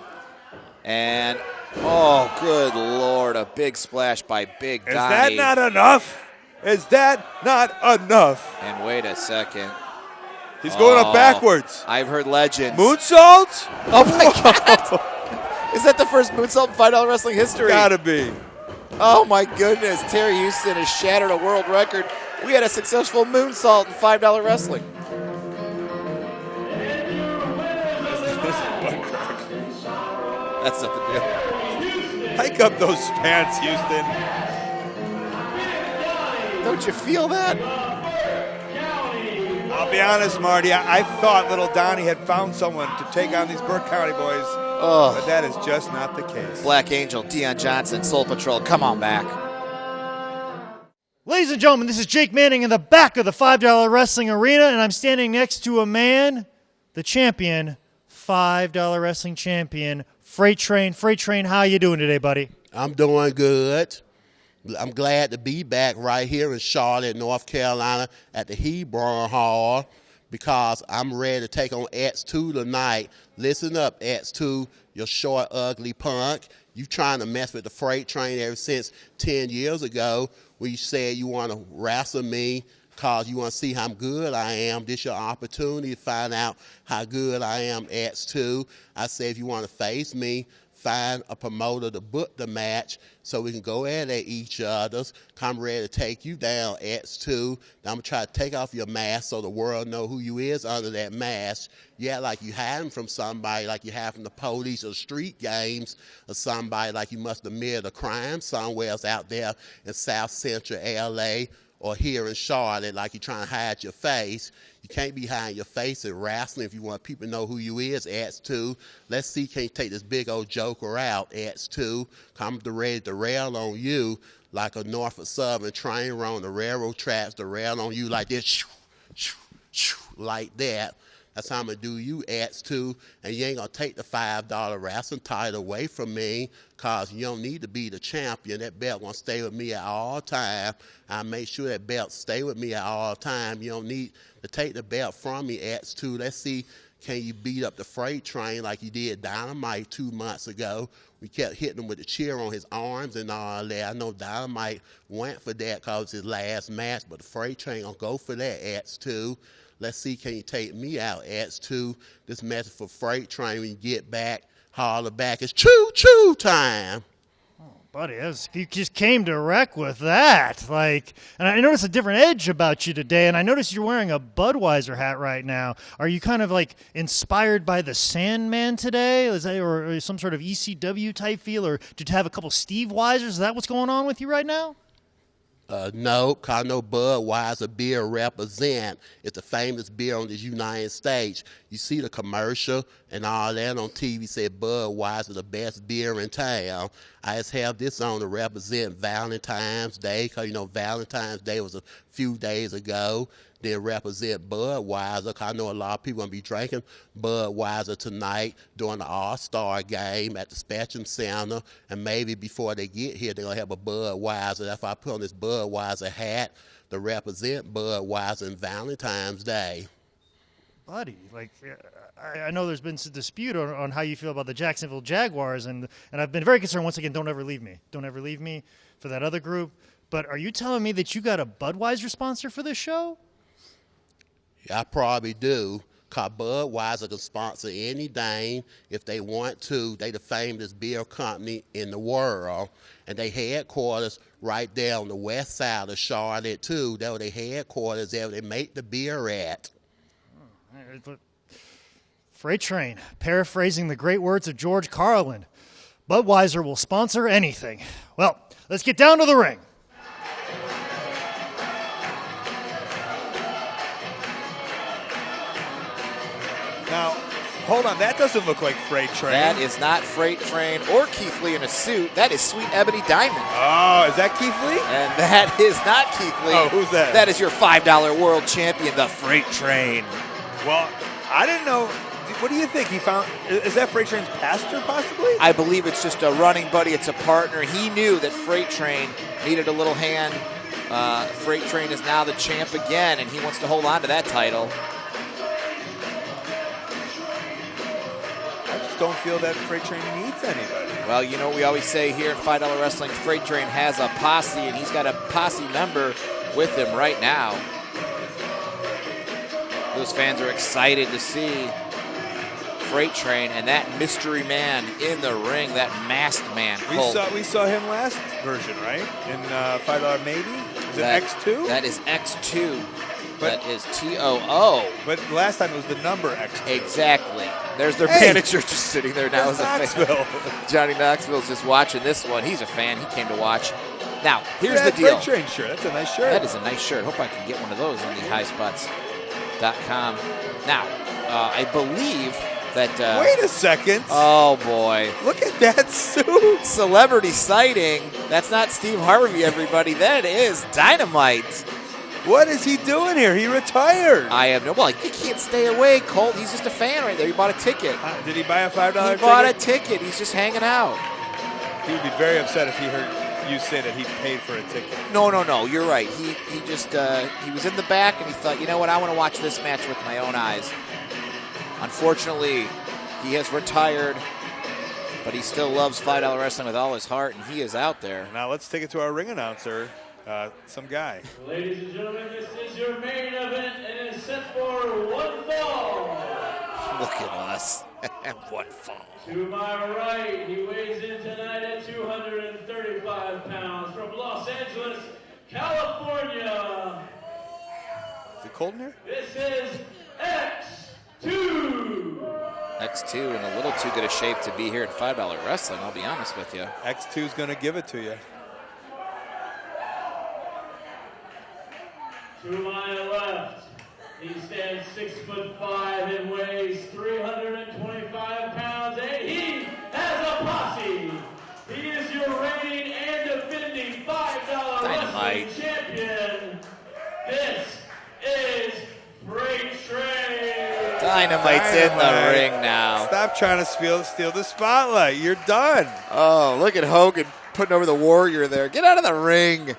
And, oh, good Lord, a big splash by Big Donnie. Is that not enough? Is that not enough? And wait a second. He's going up backwards. I've heard legends. Moonsault? Oh, my God. Is that the first moonsault in $5 wrestling history? Gotta be. Oh, my goodness. Terry Houston has shattered a world record. We had a successful moonsault in $5 wrestling. That's nothing new. Hike up those pants, Houston. Don't you feel that? I'll be honest, Marty. I thought Little Donnie had found someone to take on these Burke County boys. Oh. But that is just not the case. Black Angel, Deon Johnson, Soul Patrol, come on back. Ladies and gentlemen, this is Jake Manning in the back of the $5 Wrestling Arena, and I'm standing next to a man, the champion, $5 Wrestling champion, Freight Train. Freight Train, how you doing today, buddy? I'm doing good. I'm glad to be back right here in Charlotte, North Carolina at the Hebron Hall because I'm ready to take on X2 tonight. Listen up, X2, you short, ugly punk. You trying to mess with the Freight Train ever since 10 years ago when you said you want to wrestle me because you want to see how good I am. This your opportunity to find out how good I am, X2. I said if you want to face me find a promoter to book the match so we can go at each other's. I'm ready to take you down, X2. Now I'm going to try to take off your mask so the world know who you is under that mask. You act like you hiding from somebody, like you hide from the police or street games, or somebody like you must have committed a crime somewhere else out there in South Central L.A., or here in Charlotte, like you're trying to hide your face. You can't be hiding your face in wrestling if you want people to know who you is, X2. Let's see, can you take this big old joker out, X2? I'm ready to rail on you like a Norfolk Southern train on the railroad tracks, to rail on you like this, shoo, shoo, shoo, like that. That's how I'm going to do you, X2, and you ain't going to take the $5 wrestling title away from me, because you don't need to be the champion. That belt going to stay with me at all time. I make sure that belt stay with me at all time. You don't need to take the belt from me, X2. Let's see, can you beat up the freight train like you did Dynamite 2 months ago? We kept hitting him with the chair on his arms and all that. I know Dynamite went for that because it's his last match, but the freight train going to go for that, X2. Let's see, can you take me out, X2? This message for freight train when you get back, holler back. It's choo-choo time. Oh, buddy, you just came to wreck with that. And I noticed a different edge about you today, and I noticed you're wearing a Budweiser hat right now. Are you kind of inspired by the Sandman today? Or some sort of ECW type feel? Or did you have a couple Steve Weisers? Is that what's going on with you right now? No, because I know Budweiser beer represent. It's the famous beer on the United States. You see the commercial and all that on TV said Budweiser the best beer in town. I just have this on to represent Valentine's Day, because, Valentine's Day was a few days ago. Then represent Budweiser, because I know a lot of people going to be drinking Budweiser tonight during the All-Star game at the Spectrum Center, and maybe before they get here, they're going to have a Budweiser. That's why I put on this Budweiser hat to represent Budweiser and Valentine's Day. Buddy, I know there's been some dispute on how you feel about the Jacksonville Jaguars, and I've been very concerned, once again, don't ever leave me. Don't ever leave me for that other group. But are you telling me that you got a Budweiser sponsor for this show? I probably do, because Budweiser can sponsor anything if they want to. They the famous beer company in the world, and they headquarters right there on the west side of Charlotte, too. That's where their headquarters there, they make the beer at. Freight Train, paraphrasing the great words of George Carlin, Budweiser will sponsor anything. Well, let's get down to the ring. Now, hold on. That doesn't look like Freight Train. That is not Freight Train or Keith Lee in a suit. That is Sweet Ebony Diamond. Oh, is that Keith Lee? And that is not Keith Lee. Oh, who's that? That is your $5 world champion, the Freight Train. Well, I didn't know. What do you think? Is that Freight Train's pastor, possibly? I believe it's just a running buddy. It's a partner. He knew that Freight Train needed a little hand. Freight Train is now the champ again, and he wants to hold on to that title. Don't feel that Freight Train needs anybody. Well, we always say here at $5 Wrestling, Freight Train has a posse, and he's got a posse member with him right now. Those fans are excited to see Freight Train and that mystery man in the ring, that masked man. We saw him last version, right? In $5 maybe? Is it X2? That is X2. That is TOO. But last time it was the number X2. Exactly. There's their manager just sitting there now as a Knoxville. fan. Johnny Knoxville's just watching this one. He's a fan. He came to watch. Now, here's the deal. Freight Train shirt. That's a nice shirt. That is a nice shirt. Hope I can get one of those on the highspots.com. Now, I believe that... Wait a second. Oh, boy. Look at that suit. Celebrity sighting. That's not Steve Harvey, everybody. That is Dynamite. What is he doing here? He retired. I have no... Well, you can't stay away, Colt. He's just a fan right there. He bought a ticket. Did he buy a $5 ticket? He bought a ticket. He's just hanging out. He would be very upset if he heard you say that he paid for a ticket. No. You're right. He just... he was in the back, and he thought, you know what? I want to watch this match with my own eyes. Unfortunately, he has retired, but he still loves $5 Wrestling with all his heart, and he is out there. Now let's take it to our ring announcer. Some guy. Ladies and gentlemen, this is your main event, and it's set for one fall. Look at us. One fall. To my right, he weighs in tonight at 235 pounds from Los Angeles, California. Is it cold in here? This is X2. X2 in a little too good a shape to be here at $5 Wrestling, I'll be honest with you. X2's going to give it to you. To my left, he stands 6'5" and weighs 325 pounds, and he has a posse. He is your reigning and defending $5 Dynamite. Wrestling champion. This is Freight Train. Dynamite's in the ring now. Stop trying to steal the spotlight. You're done. Oh, look at Hogan putting over the Warrior there. Get out of the ring.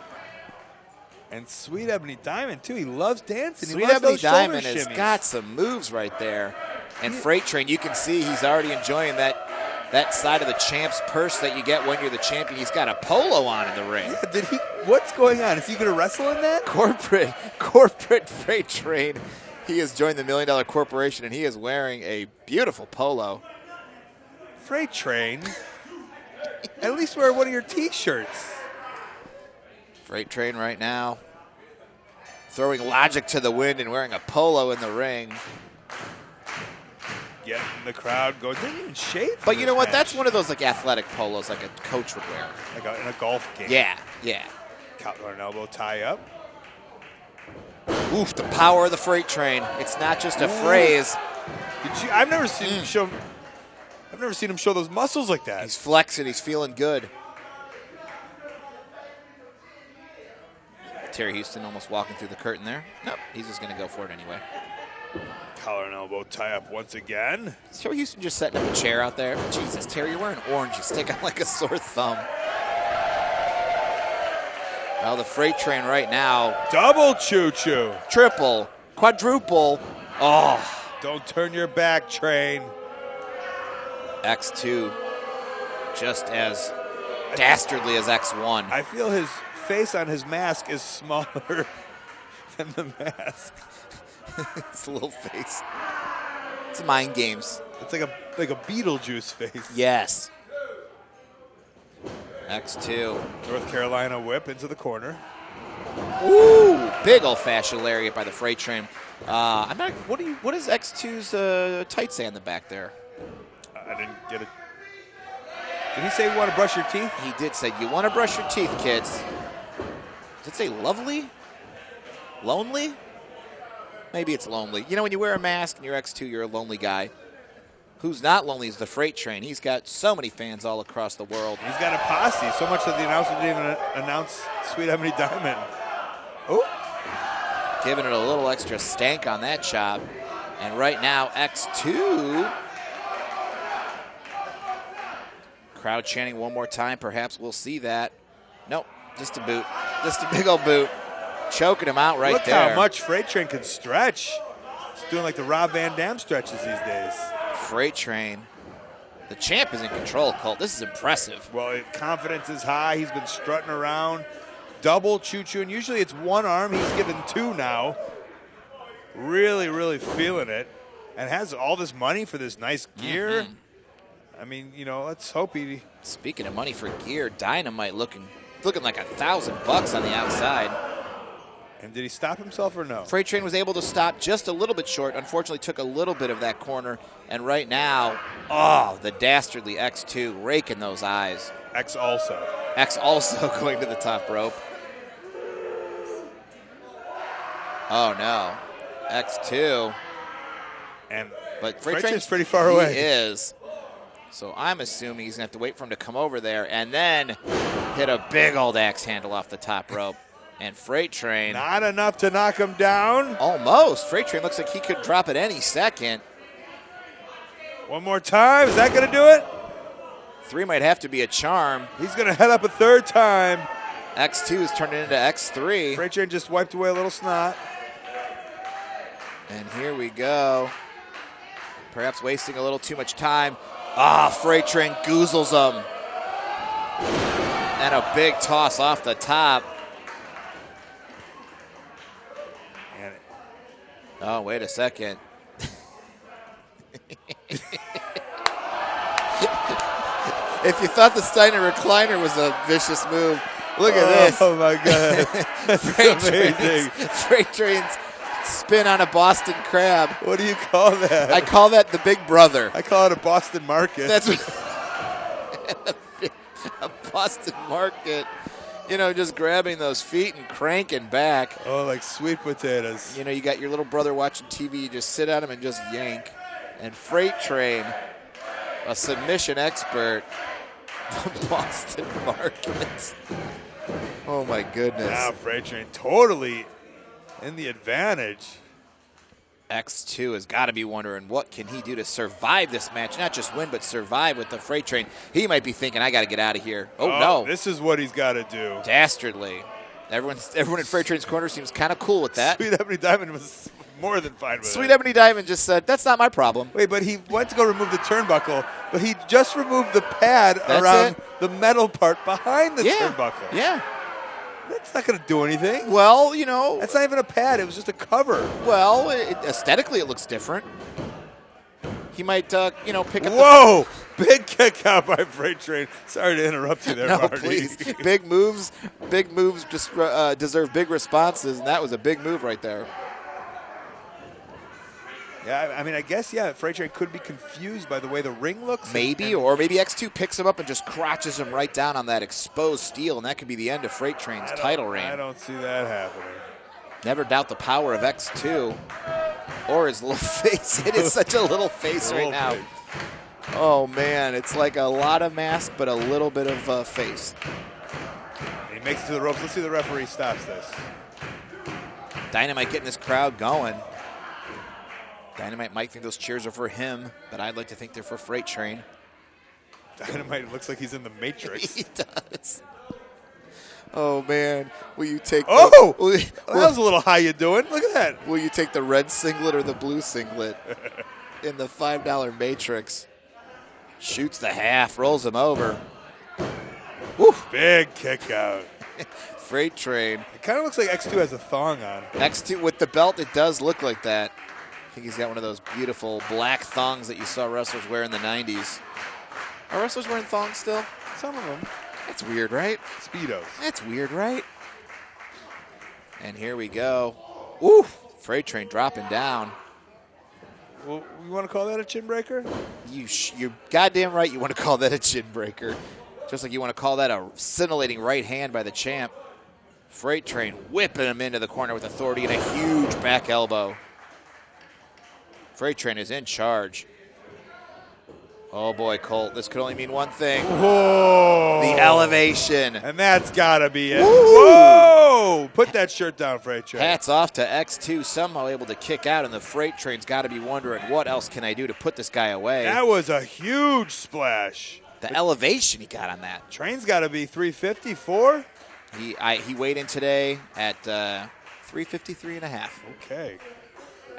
And Sweet Ebony Diamond, too. He loves dancing. Sweet he loves Ebony those shoulder Diamond has shimmies. got some moves right there. And Freight Train, you can see he's already enjoying that side of the champ's purse that you get when you're the champion. He's got a polo on in the ring. Yeah, did he? What's going on? Is he going to wrestle in that? Corporate Freight Train. He has joined the $1 Million Corporation, and he is wearing a beautiful polo. Freight Train? At least wear one of your T-shirts. Freight Train right now throwing logic to the wind and wearing a polo in the ring. Getting the crowd going. Didn't even shave. But you know what? That's one of those like athletic polos like a coach would wear. Like in a golf game. Yeah. Collar and elbow tie up. Oof, the power of the Freight Train. It's not just a phrase. I've never seen him show. I've never seen him show those muscles like that. He's flexing. He's feeling good. Terry Houston almost walking through the curtain there. Nope, he's just going to go for it anyway. Collar and elbow tie up once again. Is Terry Houston just setting up a chair out there? Jesus, Terry, you're wearing orange. You stick out like a sore thumb. Well, the Freight Train right now. Double choo-choo. Triple. Quadruple. Oh. Don't turn your back, Train. X2 just as dastardly as X1. I feel his face on his mask is smaller than the mask. It's a little face. It's mind games. It's like a Beetlejuice face. Yes. X2. North Carolina whip into the corner. Ooh, big old-fashioned lariat by the Freight Train. What does X2's tight say on the back there? I didn't get it. Did he say you want to brush your teeth? He did say, you want to brush your teeth, kids. Does it say lovely? Lonely? Maybe it's lonely. You know, when you wear a mask and you're X2, you're a lonely guy. Who's not lonely is the Freight Train. He's got so many fans all across the world. He's got a posse, so much that the announcer didn't even announce Sweet Ebony Diamond. Oh. Giving it a little extra stank on that chop. And right now, X2. Crowd chanting one more time. Perhaps we'll see that. Nope, just a boot. Just a big old boot. Choking him out right there. Look how much Freight Train can stretch. He's doing like the Rob Van Dam stretches these days. Freight Train. The champ is in control, Colt. This is impressive. Well, confidence is high. He's been strutting around. Double choo-choo, and usually it's one arm. He's given two now. Really, really feeling it. And has all this money for this nice gear. Mm-hmm. I mean, you know, let's hope he... Speaking of money for gear, Dynamite looking like $1,000 on the outside. And did he stop himself or no? Freight Train was able to stop just a little bit short. Unfortunately, took a little bit of that corner. And right now, the dastardly X2 raking those eyes. X also going to the top rope. Oh, no. X2. But Freight Train's pretty far away. He is. So I'm assuming he's going to have to wait for him to come over there and then hit a big old axe handle off the top rope. And Freight Train. Not enough to knock him down. Almost. Freight Train looks like he could drop at any second. One more time. Is that going to do it? 3 might have to be a charm. He's going to head up a third time. X2 is turning into X3. Freight Train just wiped away a little snot. And here we go. Perhaps wasting a little too much time. Freight Train goozles him. And a big toss off the top. Oh, wait a second. If you thought the Steiner recliner was a vicious move, look at this. Oh, my God. That's amazing. Freight Train's spin on a Boston Crab. What do you call that? I call that the Big Brother. I call it a Boston Market. That's a Boston Market. You know, just grabbing those feet and cranking back. Oh, like sweet potatoes. You know, you got your little brother watching TV. You just sit on him and just yank. And Freight Train, a submission expert, the Boston Market. Oh, my goodness. Now Freight Train totally in the advantage. X2 has got to be wondering what can he do to survive this match. Not just win, but survive with the Freight Train. He might be thinking, I got to get out of here. Oh, no. This is what he's got to do. Dastardly. Everyone in Freight Train's corner seems kind of cool with that. Sweet Ebony Diamond was more than fine with it. Sweet Ebony Diamond just said, that's not my problem. Wait, but he went to go remove the turnbuckle, but he just removed the pad around the metal part behind the turnbuckle. Yeah. That's not going to do anything. Well, you know. That's not even a pad. It was just a cover. Well, aesthetically, it looks different. He might, pick up Whoa! Big kick out by Freight Train. Sorry to interrupt you there, No, Marty. please. Big moves just deserve big responses, and that was a big move right there. Yeah, I mean, I guess, Freight Train could be confused by the way the ring looks. Maybe, or maybe X2 picks him up and just crotches him right down on that exposed steel, and that could be the end of Freight Train's title reign. I don't see that happening. Never doubt the power of X2 or his little face. It is such a little face right now. Oh, man. It's like a lot of mask, but a little bit of face. And he makes it to the ropes. Let's see if the referee stops this. Dynamite getting this crowd going. Dynamite might think those cheers are for him, but I'd like to think they're for Freight Train. Dynamite looks like he's in the Matrix. He does. Oh, man. Will you take that was a little high you doing. Look at that. Will you take the red singlet or the blue singlet in the $5 Matrix? Shoots the half, rolls him over. Woo. Big kick out. Freight Train. It kind of looks like X2 has a thong on. X2 with the belt, it does look like that. I think he's got one of those beautiful black thongs that you saw wrestlers wear in the 90s. Are wrestlers wearing thongs still? Some of them. That's weird, right? Speedos. That's weird, right? And here we go. Ooh, Freight Train dropping down. Well, you want to call that a chin breaker? You're goddamn right you want to call that a chin breaker. Just like you want to call that a scintillating right hand by the champ. Freight Train whipping him into the corner with authority and a huge back elbow. Freight Train is in charge. Oh, boy, Colt. This could only mean one thing. Whoa. The elevation. And that's got to be it. Whoa. Put that shirt down, Freight Train. Hats off to X2, somehow able to kick out, and the Freight Train's got to be wondering, what else can I do to put this guy away? That was a huge splash. The elevation he got on that. Train's got to be 354. He weighed in today at 353.5. Okay.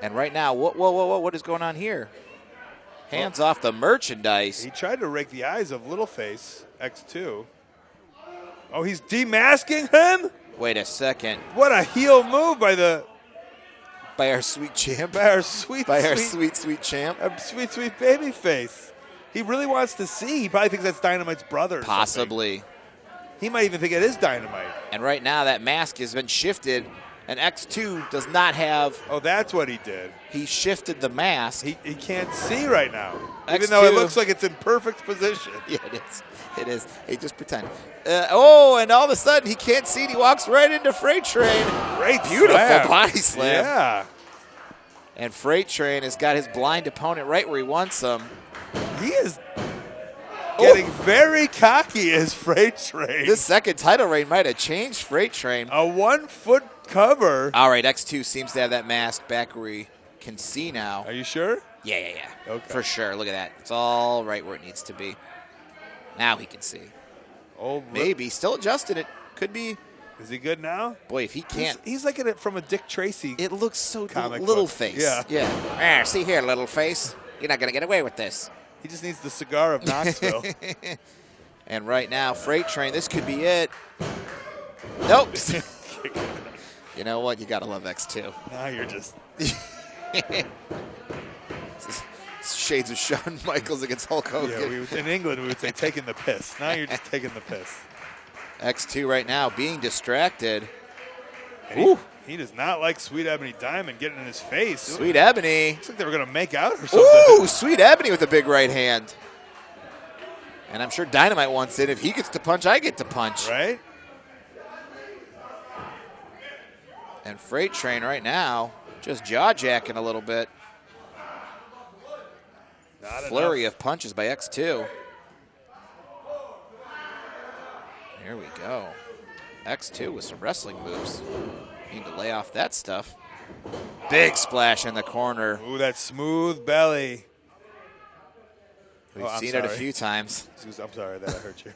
And right now, what is going on here? Hands off the merchandise. He tried to rake the eyes of Littleface, X2. Oh, he's demasking him? Wait a second. What a heel move by our sweet champ. By our sweet champ. Our sweet baby face. He really wants to see. He probably thinks that's Dynamite's brother. Possibly. He might even think it is Dynamite. And right now that mask has been shifted, and X2 does not have. Oh, that's what he did. He shifted the mask. He can't see right now, even X2, though it looks like it's in perfect position. Yeah, it is. It is. Hey, just pretend. And all of a sudden he can't see, and he walks right into Freight Train. Great Beautiful slam. body slam. Yeah. And Freight Train has got his blind opponent right where he wants him. He is getting very cocky as Freight Train. This second title reign might have changed Freight Train. A 1 foot cover. All right, X2 seems to have that mask back where he can see now. Are you sure? Yeah. Okay. For sure. Look at that. It's all right where it needs to be. Now he can see. Maybe. Still adjusted it. Could be. Is he good now? Boy, if he can't. He's like it from a Dick Tracy. It looks so comic little book. face. Yeah. See here, little face. You're not going to get away with this. He just needs the cigar of Knoxville. And right now, Freight Train, this could be it. Nope. You know what? You got to love X2. Now you're just. shades of Shawn Michaels against Hulk Hogan. Yeah, in England, we would say taking the piss. Now you're just taking the piss. X2 right now being distracted. He does not like Sweet Ebony Diamond getting in his face. Sweet Ebony. Looks like they were going to make out or something. Ooh, Sweet Ebony with a big right hand. And I'm sure Dynamite wants it. If he gets to punch, I get to punch. Right? And Freight Train right now just jaw-jacking a little bit. Flurry of punches by X2. Here we go. X2 with some wrestling moves. Need to lay off that stuff. Big splash in the corner. Ooh, that smooth belly. We've seen it a few times. I'm sorry that I hurt you.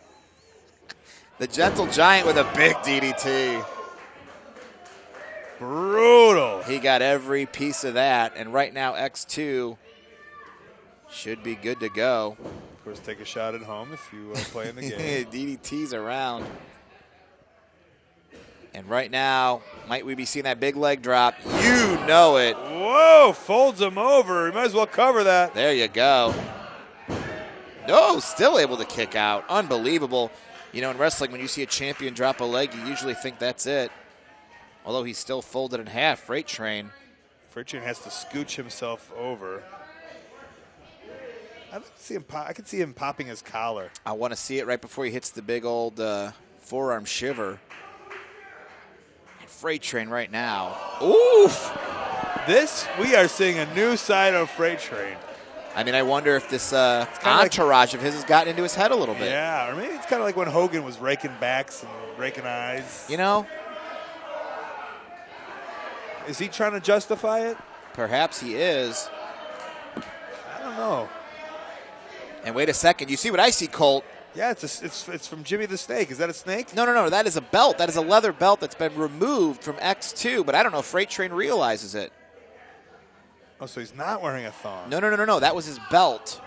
The Gentle Giant with a big DDT. Brutal. He got every piece of that, and right now X2 should be good to go. Of course, take a shot at home if you play in the game. DDT's around. And right now, might we be seeing that big leg drop? You know it. Whoa, folds him over. You might as well cover that. There you go. No, still able to kick out. Unbelievable. You know, in wrestling, when you see a champion drop a leg, you usually think that's it. Although he's still folded in half, Freight Train. Freight Train has to scooch himself over. I can see him popping his collar. I want to see it right before he hits the big old forearm shiver. Freight Train right now. Oof! We are seeing a new side of Freight Train. I mean, I wonder if this entourage of his has gotten into his head a little bit. Yeah, or maybe it's kind of like when Hogan was raking backs and raking eyes. You know? Is he trying to justify it? Perhaps he is. I don't know. And wait a second. You see what I see, Colt? Yeah, it's from Jimmy the Snake. Is that a snake? No. That is a belt. That is a leather belt that's been removed from X2, but I don't know if Freight Train realizes it. Oh, so he's not wearing a thong. No. That was his belt,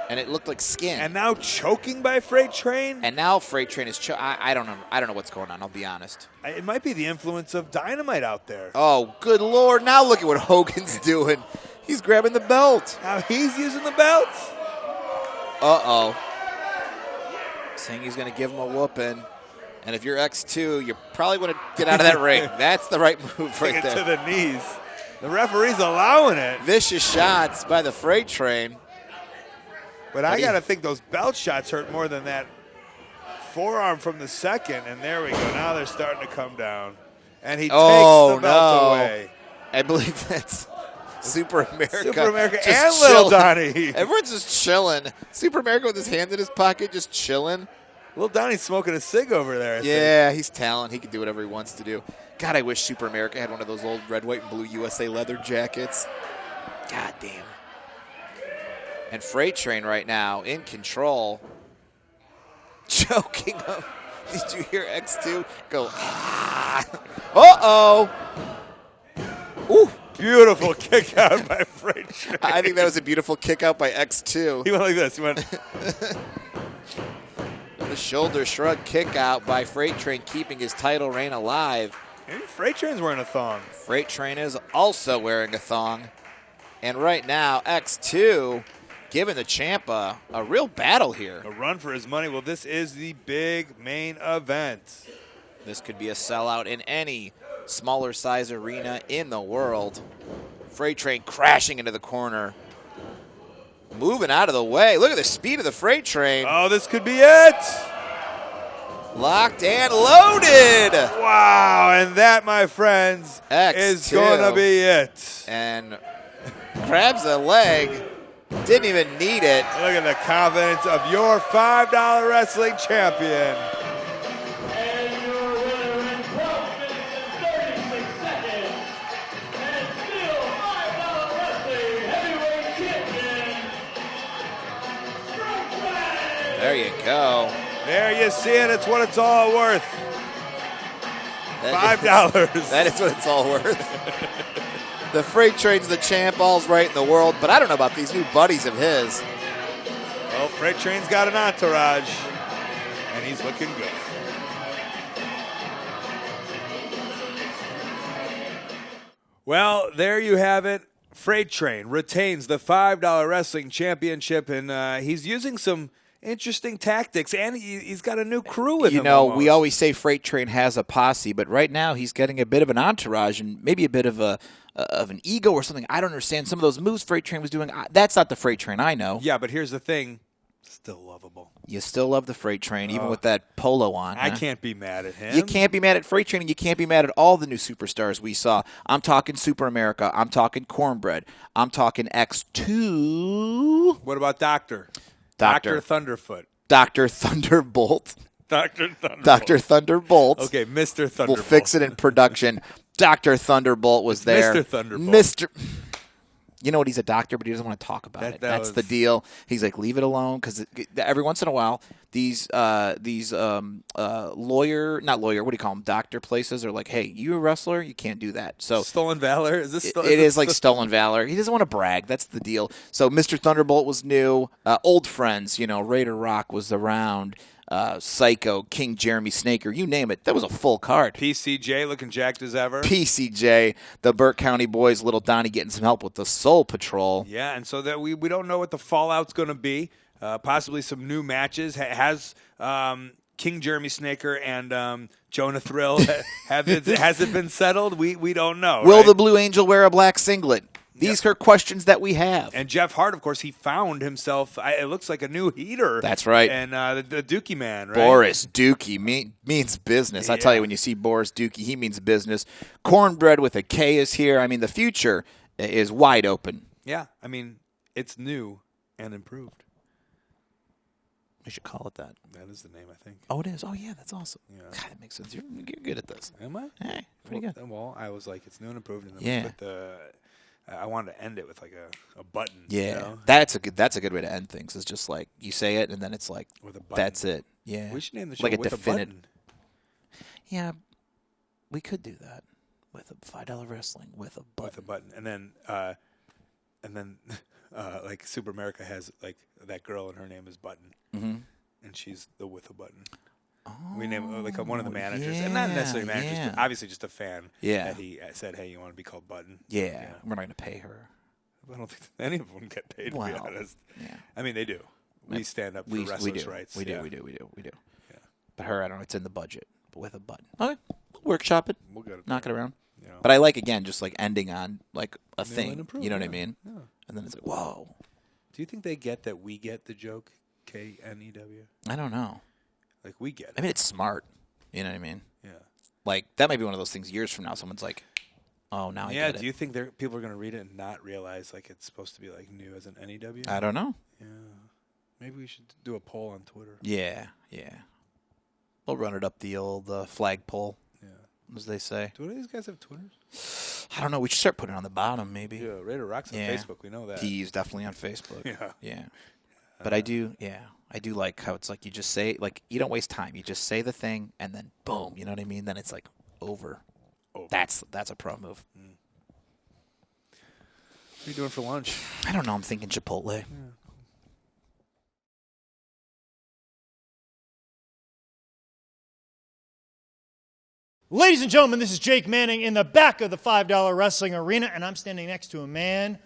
and it looked like skin. And now choking by Freight Train? And now Freight Train is I don't know. I don't know what's going on, I'll be honest. It might be the influence of Dynamite out there. Oh, good Lord. Now look at what Hogan's doing. He's grabbing the belt. Now he's using the belt? Uh-oh. Saying he's going to give him a whooping. And if you're X2, you probably want to get out of that ring. That's the right move right there. Take it to the knees. The referee's allowing it. Vicious shots by the Freight Train. But I got to think those belt shots hurt more than that forearm from the second. And there we go. Now they're starting to come down. And he takes the belt away. I believe that's Super America. Super America just and Little chilling. Donnie. Everyone's just chilling. Super America with his hand in his pocket, just chilling. Little Donnie's smoking a cig over there. I think. He's talent. He can do whatever he wants to do. God, I wish Super America had one of those old red, white, and blue USA leather jackets. God damn. And Freight Train right now in control. Choking him. Did you hear X2 go, ah? Uh-oh. Ooh. Beautiful kick out by Freight Train. I think that was a beautiful kick out by X2. He went like this. He went. The shoulder shrug kick out by Freight Train, keeping his title reign alive. Maybe Freight Train's wearing a thong. Freight Train is also wearing a thong. And right now, X2 giving the champ a real battle here. A run for his money. Well, this is the big main event. This could be a sellout in any smaller size arena in the world. Freight Train crashing into the corner. Moving out of the way. Look at the speed of the Freight Train. Oh, this could be it. Locked and loaded. Wow, and that, my friends, is going to be it. And grabs a leg. Didn't even need it. Look at the confidence of your $5 wrestling champion. And your winner in 12 minutes and 36 seconds, and still $5 wrestling heavyweight champion, Freight Train. There you go. There you see it. It's what it's all worth. $5. That is what it's all worth. The Freight Train's the champ, all's right in the world, but I don't know about these new buddies of his. Well, Freight Train's got an entourage, and he's looking good. Well, there you have it. Freight Train retains the $5 Wrestling Championship, and he's using some interesting tactics, and he's got a new crew with him. You know, almost. we always say Freight Train has a posse, but right now he's getting a bit of an entourage and maybe a bit of an ego or something. I don't understand some of those moves Freight Train was doing. That's not the Freight Train I know. Yeah, but here's the thing. Still lovable. You still love the Freight Train, even with that polo on. I huh? can't be mad at him. You can't be mad at Freight Train, and you can't be mad at all the new superstars we saw. I'm talking Super America. I'm talking Kornbeard. I'm talking X2. What about Dr. Thunderfoot. Dr. Thunderbolt. Dr. Thunderbolt. Dr. Thunderbolt. Okay, Mr. Thunderbolt. We'll fix it in production. Dr. Thunderbolt was there. Mr. Thunderbolt. You know what? He's a doctor, but he doesn't want to talk about it. That's the deal. He's like, leave it alone, because every once in a while, these not lawyer, what do you call them? Doctor places are like, hey, you a wrestler? You can't do that. So Stolen Valor? Is this it is like Stolen Valor. He doesn't want to brag. That's the deal. So Mr. Thunderbolt was new. Old friends, Raider Rock was around. Psycho, King Jermey, Snaker, you name it. That was a full card. PCJ looking jacked as ever. PCJ, the Burke County boys, little Donnie getting some help with the Soul Patrol. Yeah, and so that we don't know what the fallout's going to be. Possibly some new matches. Has King Jermey Snaker and Jonah Thrill has it been settled? We don't know. Will right? the Blue Angel wear a black singlet? These are questions that we have. And Jeff Hart, of course, he found himself, it looks like a new heater. That's right. And the Dukkee man, right? Boriss Dukkee means business. I tell you, when you see Boriss Dukkee, he means business. Kornbread with a K is here. I mean, the future is wide open. Yeah, I mean, it's new and improved. We should call it that. That is the name, I think. Oh, it is? Oh, yeah, that's awesome. Yeah. God, that makes sense. You're good at this. Am I? Hey, pretty good. Well, I was like, it's new and improved. And Yeah. I wanted to end it with like a button. Yeah, that's a good way to end things. It's just like you say it, and then it's like with a button. That's it. Yeah, we should name the show like with a button. Yeah, we could do that with a $5 wrestling with a button. With a button, and then like Super America has like that girl, and her name is Button, and she's the with a button. Oh, we name like one of the managers, and not necessarily managers, but obviously just a fan. Yeah, that he said, "Hey, you want to be called Button?" Yeah, we're not going to pay her. I don't think any of them get paid. To be honest, yeah. I mean, they do. We stand up for wrestlers' rights. We do. Yeah. But her, I don't know. It's in the budget, but with a button. Okay, we'll workshop it. We'll knock it around. You know. But I like again, just like ending on like a thing. You know what I mean? Yeah. And then it's like, whoa. Do you think they get that we get the joke? KNEW. I don't know. Like, we get it. I mean, it's smart. You know what I mean? Yeah. Like, that might be one of those things years from now. Someone's like, oh, now I get it. Yeah, do you think people are going to read it and not realize, like, it's supposed to be, like, new as an NEW? I don't know. Yeah. Maybe we should do a poll on Twitter. Yeah. We'll run it up the old flagpole, as they say. Do any of these guys have Twitters? I don't know. We should start putting it on the bottom, maybe. Yeah, Raider Rock's on Facebook. We know that. He's definitely on Facebook. Yeah. But I do like how it's like you just say, like, you don't waste time. You just say the thing, and then boom, you know what I mean? Then it's like over. That's a pro move. What are you doing for lunch? I don't know. I'm thinking Chipotle. Yeah. Ladies and gentlemen, this is Jake Manning in the back of the $5 Wrestling Arena, and I'm standing next to a man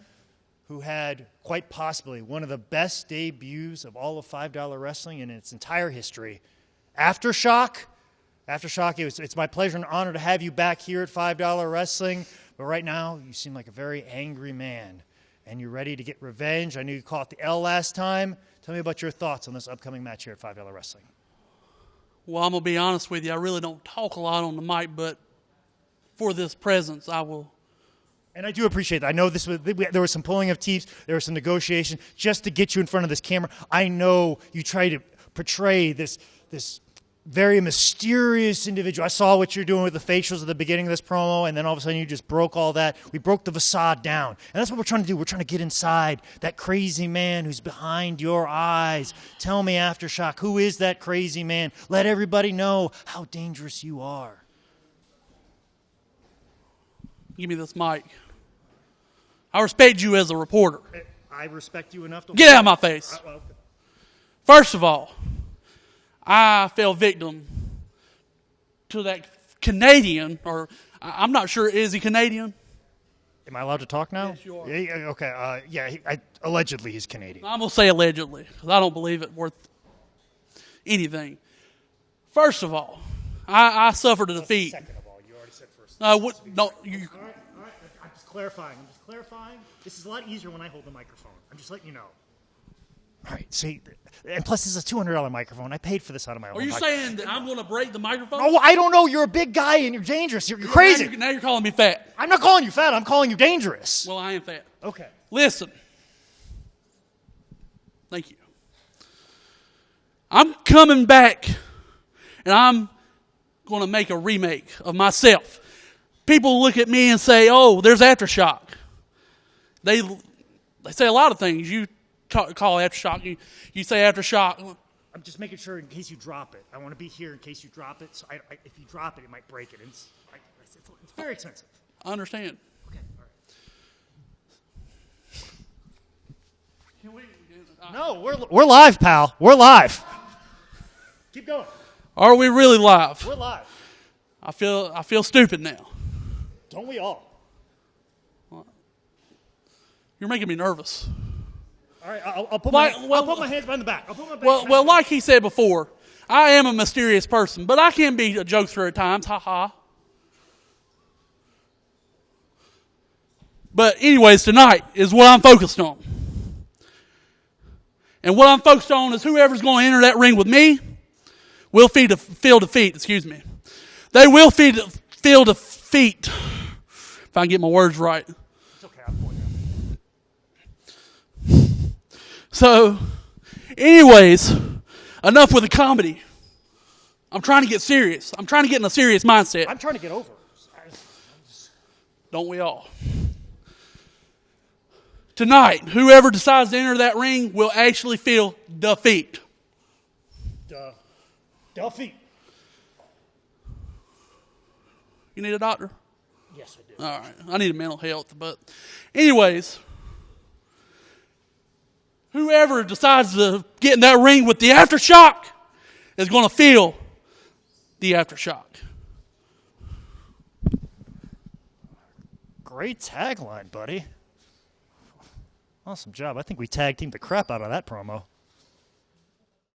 who had quite possibly one of the best debuts of all of $5 Wrestling in its entire history. Aftershock, it's my pleasure and honor to have you back here at $5 Wrestling, but right now you seem like a very angry man, and you're ready to get revenge. I knew you caught the L last time. Tell me about your thoughts on this upcoming match here at $5 Wrestling. Well, I'm going to be honest with you. I really don't talk a lot on the mic, but for this presence, I will. And I do appreciate that. I know there was some pulling of teeth. There was some negotiation just to get you in front of this camera. I know you try to portray this very mysterious individual. I saw what you're doing with the facials at the beginning of this promo, and then all of a sudden you just broke all that. We broke the facade down. And that's what we're trying to do. We're trying to get inside that crazy man who's behind your eyes. Tell me, Aftershock, who is that crazy man? Let everybody know how dangerous you are. Give me this mic. I respect you as a reporter. I respect you enough to... Get out of my face. First of all, I fell victim to that Canadian, or I'm not sure, is he Canadian? Am I allowed to talk now? Yes, you are. Yeah, okay. Allegedly, he's Canadian. I'm going to say allegedly because I don't believe it worth anything. First of all, I suffered a defeat. Second of all, you already said first. No, you. All right. I'm just clarifying. This is a lot easier when I hold the microphone. I'm just letting you know. All right. See, and plus, this is a $200 microphone. I paid for this out of my own Are you pocket. saying that I'm going to break the microphone? Oh, I don't know. You're a big guy and you're dangerous. You're crazy. Now you're calling me fat. I'm not calling you fat. I'm calling you dangerous. Well, I am fat. Okay. Listen. Thank you. I'm coming back, and I'm going to make a remake of myself. People look at me and say, "Oh, there's Aftershock." They say a lot of things. You call Aftershock. You say Aftershock. I'm just making sure in case you drop it. I want to be here in case you drop it. So if you drop it, it might break it. It's very expensive. I understand. Okay. All right. No, we're live, pal. We're live. Keep going. Are we really live? We're live. I feel stupid now. Don't we all? You're making me nervous. All right, I'll put my hands behind the back. Well, like he said before, I am a mysterious person, but I can be a jokester at times. Ha ha. But anyways, tonight is what I'm focused on. And what I'm focused on is whoever's going to enter that ring with me will feel defeat. Excuse me. They will feel defeat. If I can get my words right. It's okay. I'm pointing out. So, anyways, enough with the comedy. I'm trying to get serious. I'm trying to get in a serious mindset. I'm trying to get over it. Don't we all? Tonight, whoever decides to enter that ring will actually feel defeat. Defeat. You need a doctor? Yes, I do. All right. I need a mental health. But anyways, whoever decides to get in that ring with the Aftershock is going to feel the Aftershock. Great tagline, buddy. Awesome job. I think we tag teamed the crap out of that promo.